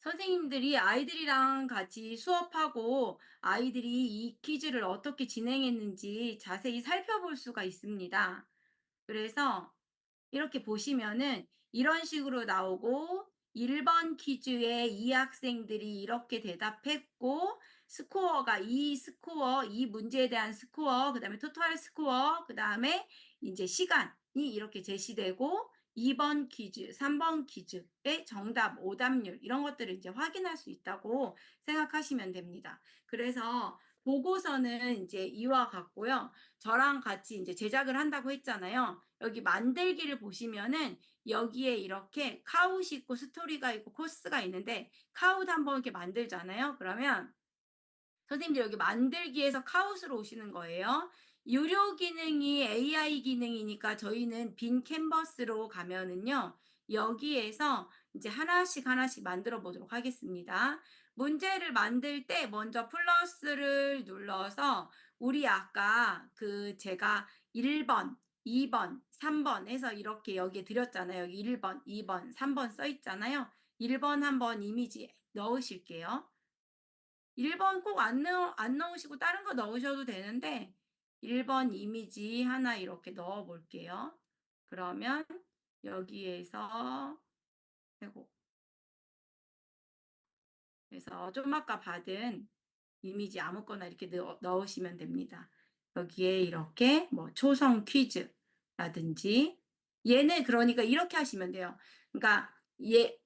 선생님들이 아이들이랑 같이 수업하고 아이들이 이 퀴즈를 어떻게 진행했는지 자세히 살펴볼 수가 있습니다. 그래서 이렇게 보시면은 이런 식으로 나오고 1번 퀴즈에 이 학생들이 이렇게 대답했고 스코어가 이 문제에 대한 스코어, 그다음에 토탈 스코어, 그다음에 이제 시간이 이렇게 제시되고 2번 퀴즈, 3번 퀴즈의 정답, 오답률 이런 것들을 이제 확인할 수 있다고 생각하시면 됩니다. 그래서 보고서는 이제 이와 같고요. 저랑 같이 이제 제작을 한다고 했잖아요. 여기 만들기를 보시면은 여기에 이렇게 카웃이 있고 스토리가 있고 코스가 있는데 카웃 한번 이렇게 만들잖아요. 그러면 선생님들 여기 만들기에서 카웃으로 오시는 거예요. 유료 기능이 AI 기능이니까 저희는 빈 캔버스로 가면은요. 여기에서 이제 하나씩 만들어 보도록 하겠습니다. 문제를 만들 때 먼저 플러스를 눌러서 우리 아까 제가 1번, 2번, 3번 해서 이렇게 여기에 드렸잖아요. 여기 1번, 2번, 3번 써 있잖아요. 1번 한번 이미지 넣으실게요. 1번 꼭 안 넣으시고 다른 거 넣으셔도 되는데 1번 이미지 하나 이렇게 넣어 볼게요. 그러면 여기에서 아이고 그래서 좀 아까 받은 이미지 아무거나 이렇게 넣으시면 됩니다. 여기에 이렇게 뭐 초성 퀴즈라든지 얘는 그러니까 이렇게 하시면 돼요. 그러니까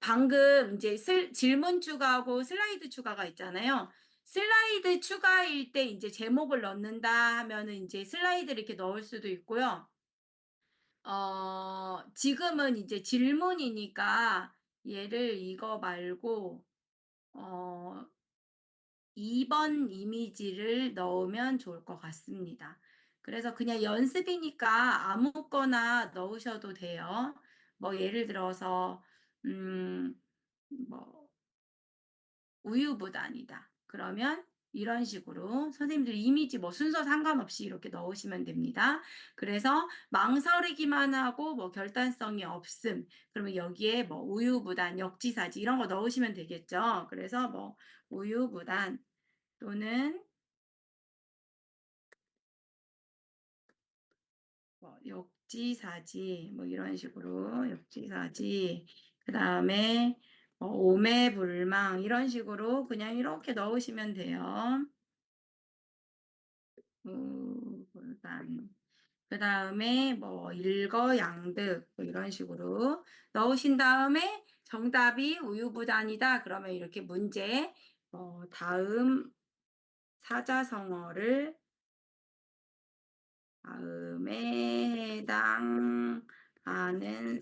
방금 이제 질문 추가하고 슬라이드 추가가 있잖아요. 슬라이드 추가일 때 이제 제목을 넣는다 하면은 이제 슬라이드를 이렇게 넣을 수도 있고요. 지금은 이제 질문이니까 얘를 이거 말고 어 2번 이미지를 넣으면 좋을 것 같습니다. 그래서 그냥 연습이니까 아무거나 넣으셔도 돼요. 뭐 예를 들어서 뭐 우유부단이다. 그러면 이런 식으로 선생님들 이미지 뭐 순서 상관없이 이렇게 넣으시면 됩니다. 그래서 망설이기만 하고 뭐 결단성이 없음. 그러면 여기에 뭐 우유부단, 역지사지 이런 거 넣으시면 되겠죠. 그래서 뭐 우유부단 또는 뭐 역지사지 뭐 이런 식으로 역지사지 그다음에 오매불망 이런 식으로 그냥 이렇게 넣으시면 돼요. 불단 그다음에 뭐 일거양득 뭐 이런 식으로 넣으신 다음에 정답이 우유부단이다 그러면 이렇게 문제 다음 사자성어를 다음에 해당하는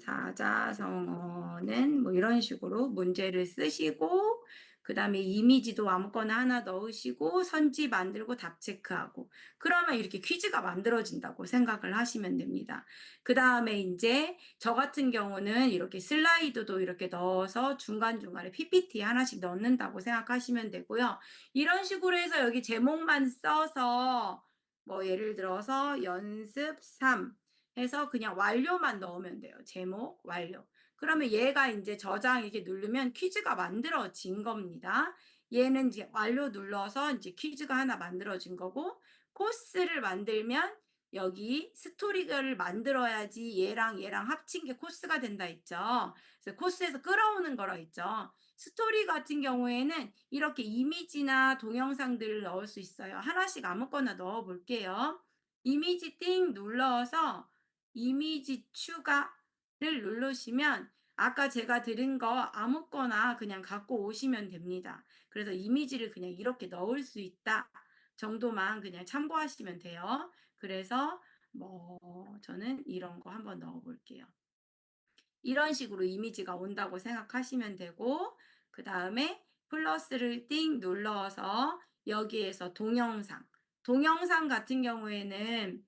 사자성어는 뭐 이런 식으로 문제를 쓰시고 그다음에 이미지도 아무거나 하나 넣으시고 선지 만들고 답 체크하고 그러면 이렇게 퀴즈가 만들어진다고 생각을 하시면 됩니다. 그다음에 이제 저 같은 경우는 이렇게 슬라이드도 이렇게 넣어서 중간중간에 PPT 하나씩 넣는다고 생각하시면 되고요. 이런 식으로 해서 여기 제목만 써서 뭐 예를 들어서 연습 3 해서 그냥 완료만 넣으면 돼요. 제목 완료. 그러면 얘가 이제 저장 이렇게 누르면 퀴즈가 만들어진 겁니다. 얘는 이제 완료 눌러서 이제 퀴즈가 하나 만들어진 거고 코스를 만들면 여기 스토리를 만들어야지 얘랑 합친 게 코스가 된다 했죠. 그래서 코스에서 끌어오는 거라 했죠. 스토리 같은 경우에는 이렇게 이미지나 동영상들을 넣을 수 있어요. 하나씩 아무거나 넣어 볼게요. 이미지 띵 눌러서 이미지 추가를 누르시면 아까 제가 드린 거 아무거나 그냥 갖고 오시면 됩니다. 그래서 이미지를 그냥 이렇게 넣을 수 있다 정도만 그냥 참고하시면 돼요. 그래서 뭐 저는 이런 거 한번 넣어 볼게요. 이런 식으로 이미지가 온다고 생각하시면 되고 그다음에 플러스를 띵 눌러서 여기에서 동영상 같은 경우에는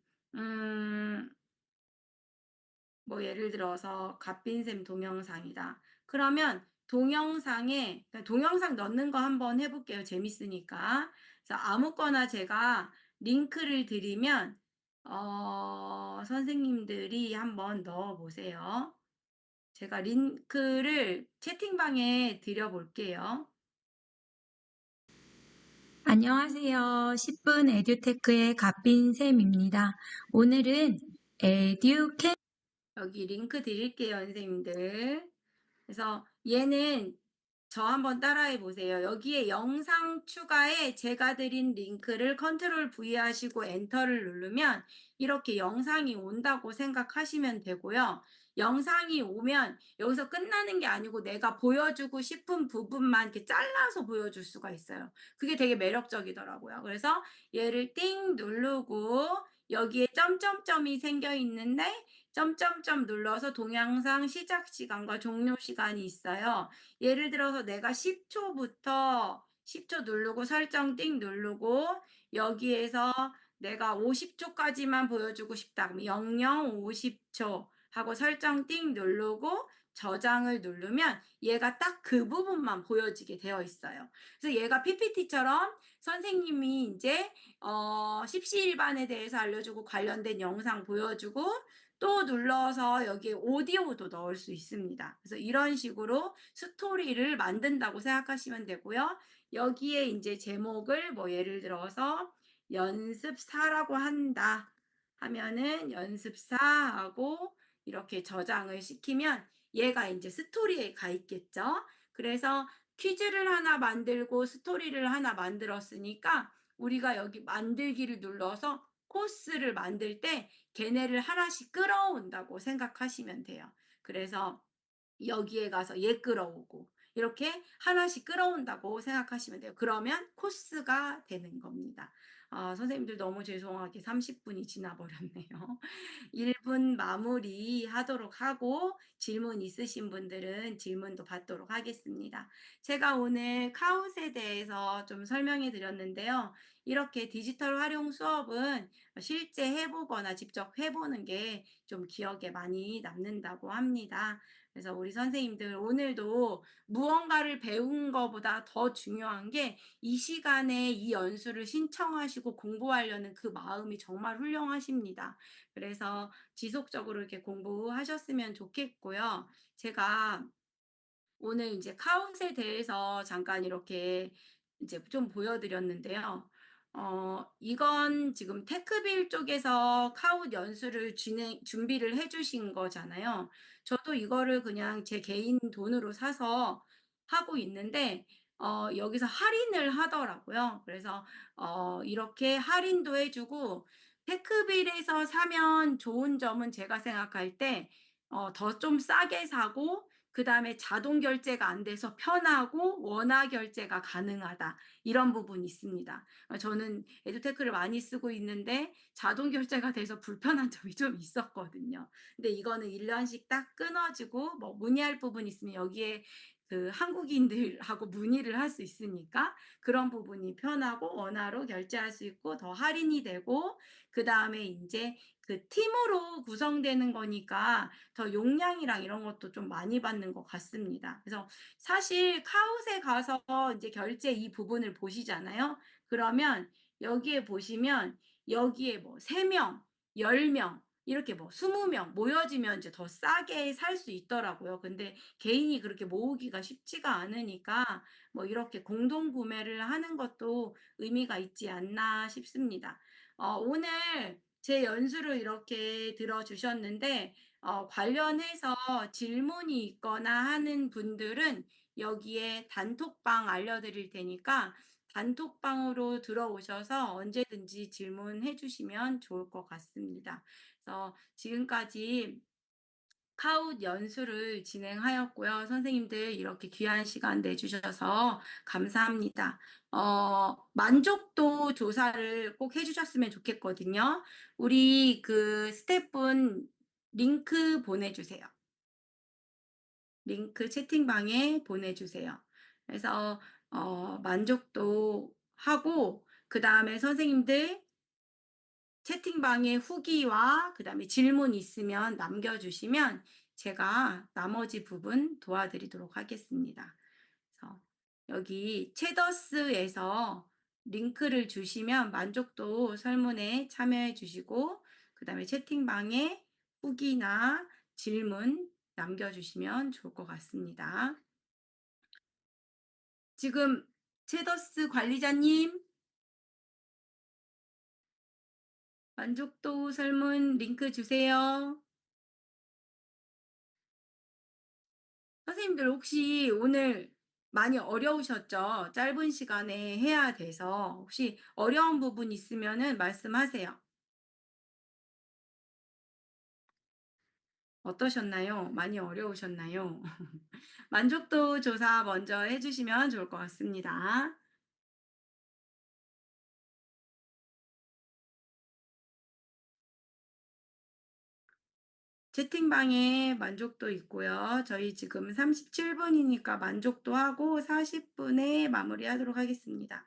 뭐 예를 들어서 갓빈샘 동영상이다. 그러면 동영상에 동영상 넣는 거 한번 해 볼게요. 재밌으니까. 그래서 아무거나 제가 링크를 드리면 선생님들이 한번 넣어 보세요. 제가 링크를 채팅방에 드려 볼게요. 안녕하세요. 10분 에듀테크의 갓빈쌤입니다. 오늘은 여기 링크 드릴게요, 선생님들. 그래서 얘는 저 한번 따라해 보세요. 여기에 영상 추가에 제가 드린 링크를 컨트롤 V 하시고 엔터를 누르면 이렇게 영상이 온다고 생각하시면 되고요. 영상이 오면 여기서 끝나는 게 아니고 내가 보여주고 싶은 부분만 이렇게 잘라서 보여줄 수가 있어요. 그게 되게 매력적이더라고요. 그래서 얘를 띵 누르고 여기에 점점점이 생겨 있는데 점점점 눌러서 동영상 시작 시간과 종료 시간이 있어요. 예를 들어서 내가 10초부터 10초 누르고 설정 띵 누르고 여기에서 내가 50초까지만 보여주고 싶다. 그럼 00 50초 하고 설정 띵 누르고 저장을 누르면 얘가 딱 그 부분만 보여지게 되어 있어요. 그래서 얘가 PPT처럼 선생님이 이제 십시일반에 대해서 알려주고 관련된 영상 보여주고 또 눌러서 여기에 오디오도 넣을 수 있습니다. 그래서 이런 식으로 스토리를 만든다고 생각하시면 되고요. 여기에 이제 제목을 뭐 예를 들어서 연습사라고 한다 하면은 연습사하고 이렇게 저장을 시키면 얘가 이제 스토리에 가 있겠죠. 그래서 퀴즈를 하나 만들고 스토리를 하나 만들었으니까 우리가 여기 만들기를 눌러서 코스를 만들 때 걔네를 하나씩 끌어온다고 생각하시면 돼요. 그래서 여기에 가서 얘 끌어오고 이렇게 하나씩 끌어온다고 생각하시면 돼요. 그러면 코스가 되는 겁니다. 선생님들 너무 죄송하게 30분이 지나버렸네요. 1분 마무리하도록 하고 질문 있으신 분들은 질문도 받도록 하겠습니다. 제가 오늘 카웃에 대해서 좀 설명해 드렸는데요. 이렇게 디지털 활용 수업은 실제 해보거나 직접 해보는 게 좀 기억에 많이 남는다고 합니다. 그래서 우리 선생님들 오늘도 무언가를 배운 것보다 더 중요한 게 이 시간에 이 연수를 신청하시고 공부하려는 그 마음이 정말 훌륭하십니다. 그래서 지속적으로 이렇게 공부하셨으면 좋겠고요. 제가 오늘 이제 카운트에 대해서 잠깐 이렇게 이제 좀 보여드렸는데요. 이건 지금 테크빌 쪽에서 카웃 연수를 준비를 해주신 거잖아요. 저도 이거를 그냥 제 개인 돈으로 사서 하고 있는데, 여기서 할인을 하더라고요. 그래서, 이렇게 할인도 해주고, 테크빌에서 사면 좋은 점은 제가 생각할 때 더 좀 싸게 사고 그다음에 자동 결제가 안 돼서 편하고 원화 결제가 가능하다. 이런 부분이 있습니다. 저는 에듀테크를 많이 쓰고 있는데 자동 결제가 돼서 불편한 점이 좀 있었거든요. 근데 이거는 1 년씩 딱 끊어 주고 뭐 문의할 부분이 있으면 여기에 그 한국인들하고 문의를 할 수 있으니까 그런 부분이 편하고 원화로 결제할 수 있고 더 할인이 되고 그다음에 인제 그 팀으로 구성되는 거니까 더 용량이랑 이런 것도 좀 많이 받는 것 같습니다. 그래서 사실 카웃에 가서 인제 결제 이 부분을 보시잖아요. 그러면 여기에 보시면 여기에 뭐 3 명, 10명 이렇게 뭐 20명 모여지면 이제 더 싸게 살 수 있더라고요. 근데 개인이 그렇게 모으기가 쉽지가 않으니까 뭐 이렇게 공동 구매를 하는 것도 의미가 있지 않나 싶습니다. 오늘 제 연수를 이렇게 들어 주셨는데 관련해서 질문이 있거나 하는 분들은 여기에 단톡방 알려드릴 테니까 단톡방으로 들어오셔서 언제든지 질문해 주시면 좋을 것 같습니다. 그래서 지금까지 카웃 연수를 진행하였고요. 선생님들 이렇게 귀한 시간 내주셔서 감사합니다. 만족도 조사를 꼭 해주셨으면 좋겠거든요. 우리 그 스태프분 링크 보내주세요. 링크 채팅방에 보내주세요. 그래서 만족도 하고 그 다음에 선생님들 채팅방에 후기와 그다음에 질문 있으면 남겨주시면 제가 나머지 부분 도와드리도록 하겠습니다. 그래서 여기 채더스에서 링크를 주시면 만족도 설문에 참여해 주시고 그다음에 채팅방에 후기나 질문 남겨주시면 좋을 것 같습니다. 지금 채더스 관리자님 만족도 설문 링크 주세요. 선생님들 혹시 오늘 많이 어려우셨죠? 짧은 시간에 해야 돼서 혹시 어려운 부분 있으면은 말씀하세요. 어떠셨나요? 많이 어려우셨나요? 만족도 조사 먼저 해주시면 좋을 것 같습니다. 채팅방에 만족도 있고요. 저희 지금 37분이니까 만족도 하고 40분에 마무리하도록 하겠습니다.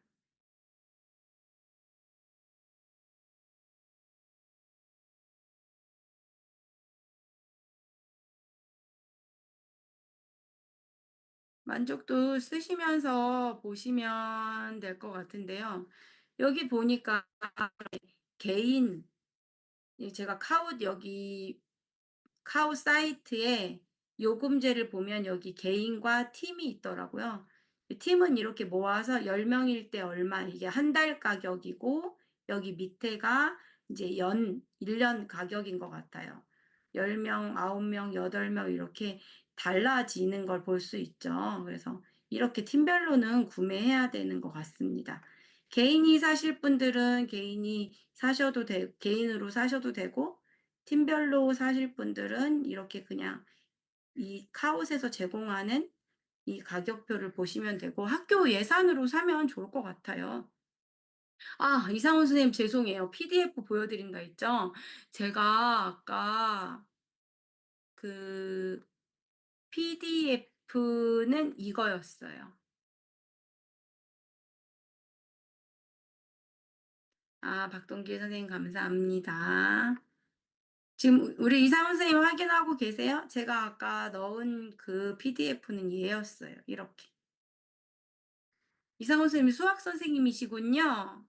만족도 쓰시면서 보시면 될 것 같은데요. 여기 보니까 개인, 제가 카웃 여기 카우 사이트에 요금제를 보면 여기 개인과 팀이 있더라고요. 팀은 이렇게 모아서 10 명일 때 얼마 이게 한 달 가격이고 여기 밑에가 이제 1년 가격인 것 같아요. 10 명, 9 명, 8명 이렇게 달라지는 걸 볼 수 있죠. 그래서 이렇게 팀별로는 구매해야 되는 것 같습니다. 개인이 사실 분들은 개인으로 사셔도 되고 팀별로 사실 분들은 이렇게 그냥 이 카웃에서 제공하는 이 가격표를 보시면 되고 학교 예산으로 사면 좋을 것 같아요. 이상훈 선생님 죄송해요. PDF 보여드린다 했죠? 제가 아까 그 PDF는 이거였어요. 박동길 선생님 감사합니다. 지금 우리 이상훈 선생님 확인하고 계세요? 제가 아까 넣은 그 PDF는 얘였어요. 이렇게. 이상훈 선생님이 수학 선생님이시군요.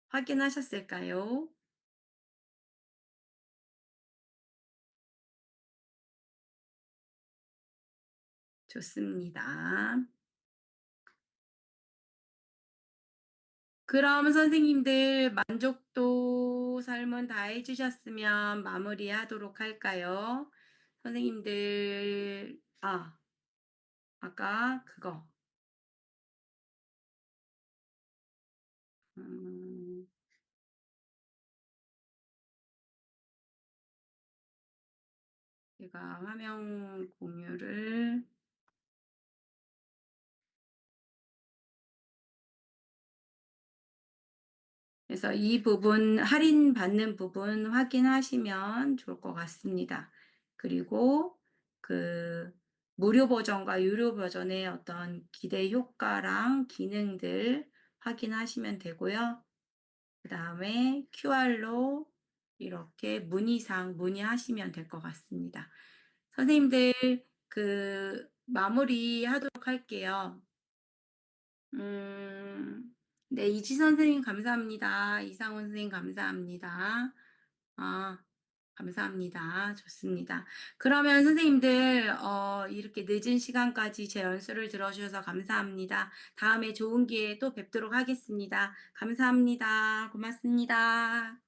확인하셨을까요? 좋습니다. 그럼 선생님들 만족도 설문 다 해주셨으면 마무리하도록 할까요? 선생님들, 아까 그거. 음. 제가 화면 공유를 그래서 이 부분 할인 받는 부분 확인하시면 좋을 것 같습니다. 그리고 그 무료 버전과 유료 버전의 어떤 기대 효과랑 기능들 확인하시면 되고요. 그다음에 QR로 이렇게 문의사항 문의하시면 될 것 같습니다. 선생님들 마무리하도록 할게요. 네, 이지선 선생님 감사합니다. 이상훈 선생님 감사합니다. 아, 감사합니다. 좋습니다. 그러면 선생님들 이렇게 늦은 시간까지 제 연수를 들어주셔서 감사합니다. 다음에 좋은 기회에 또 뵙도록 하겠습니다. 감사합니다. 고맙습니다.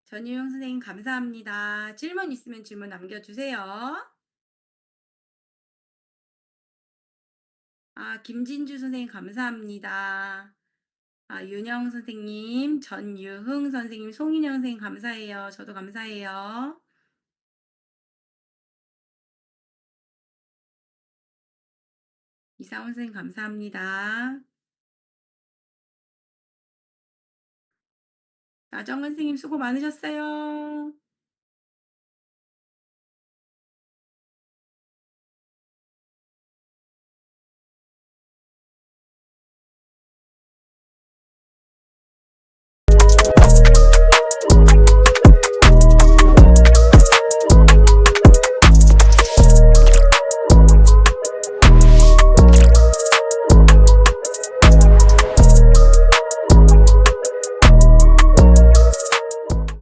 전유영 선생님 감사합니다. 질문 있으면 질문 남겨주세요. 김진주 선생님 감사합니다. 윤영 선생님, 전유흥 선생님, 송인영 선생님 감사해요. 저도 감사해요. 이상훈 선생님 감사합니다. 나정은 선생님 수고 많으셨어요.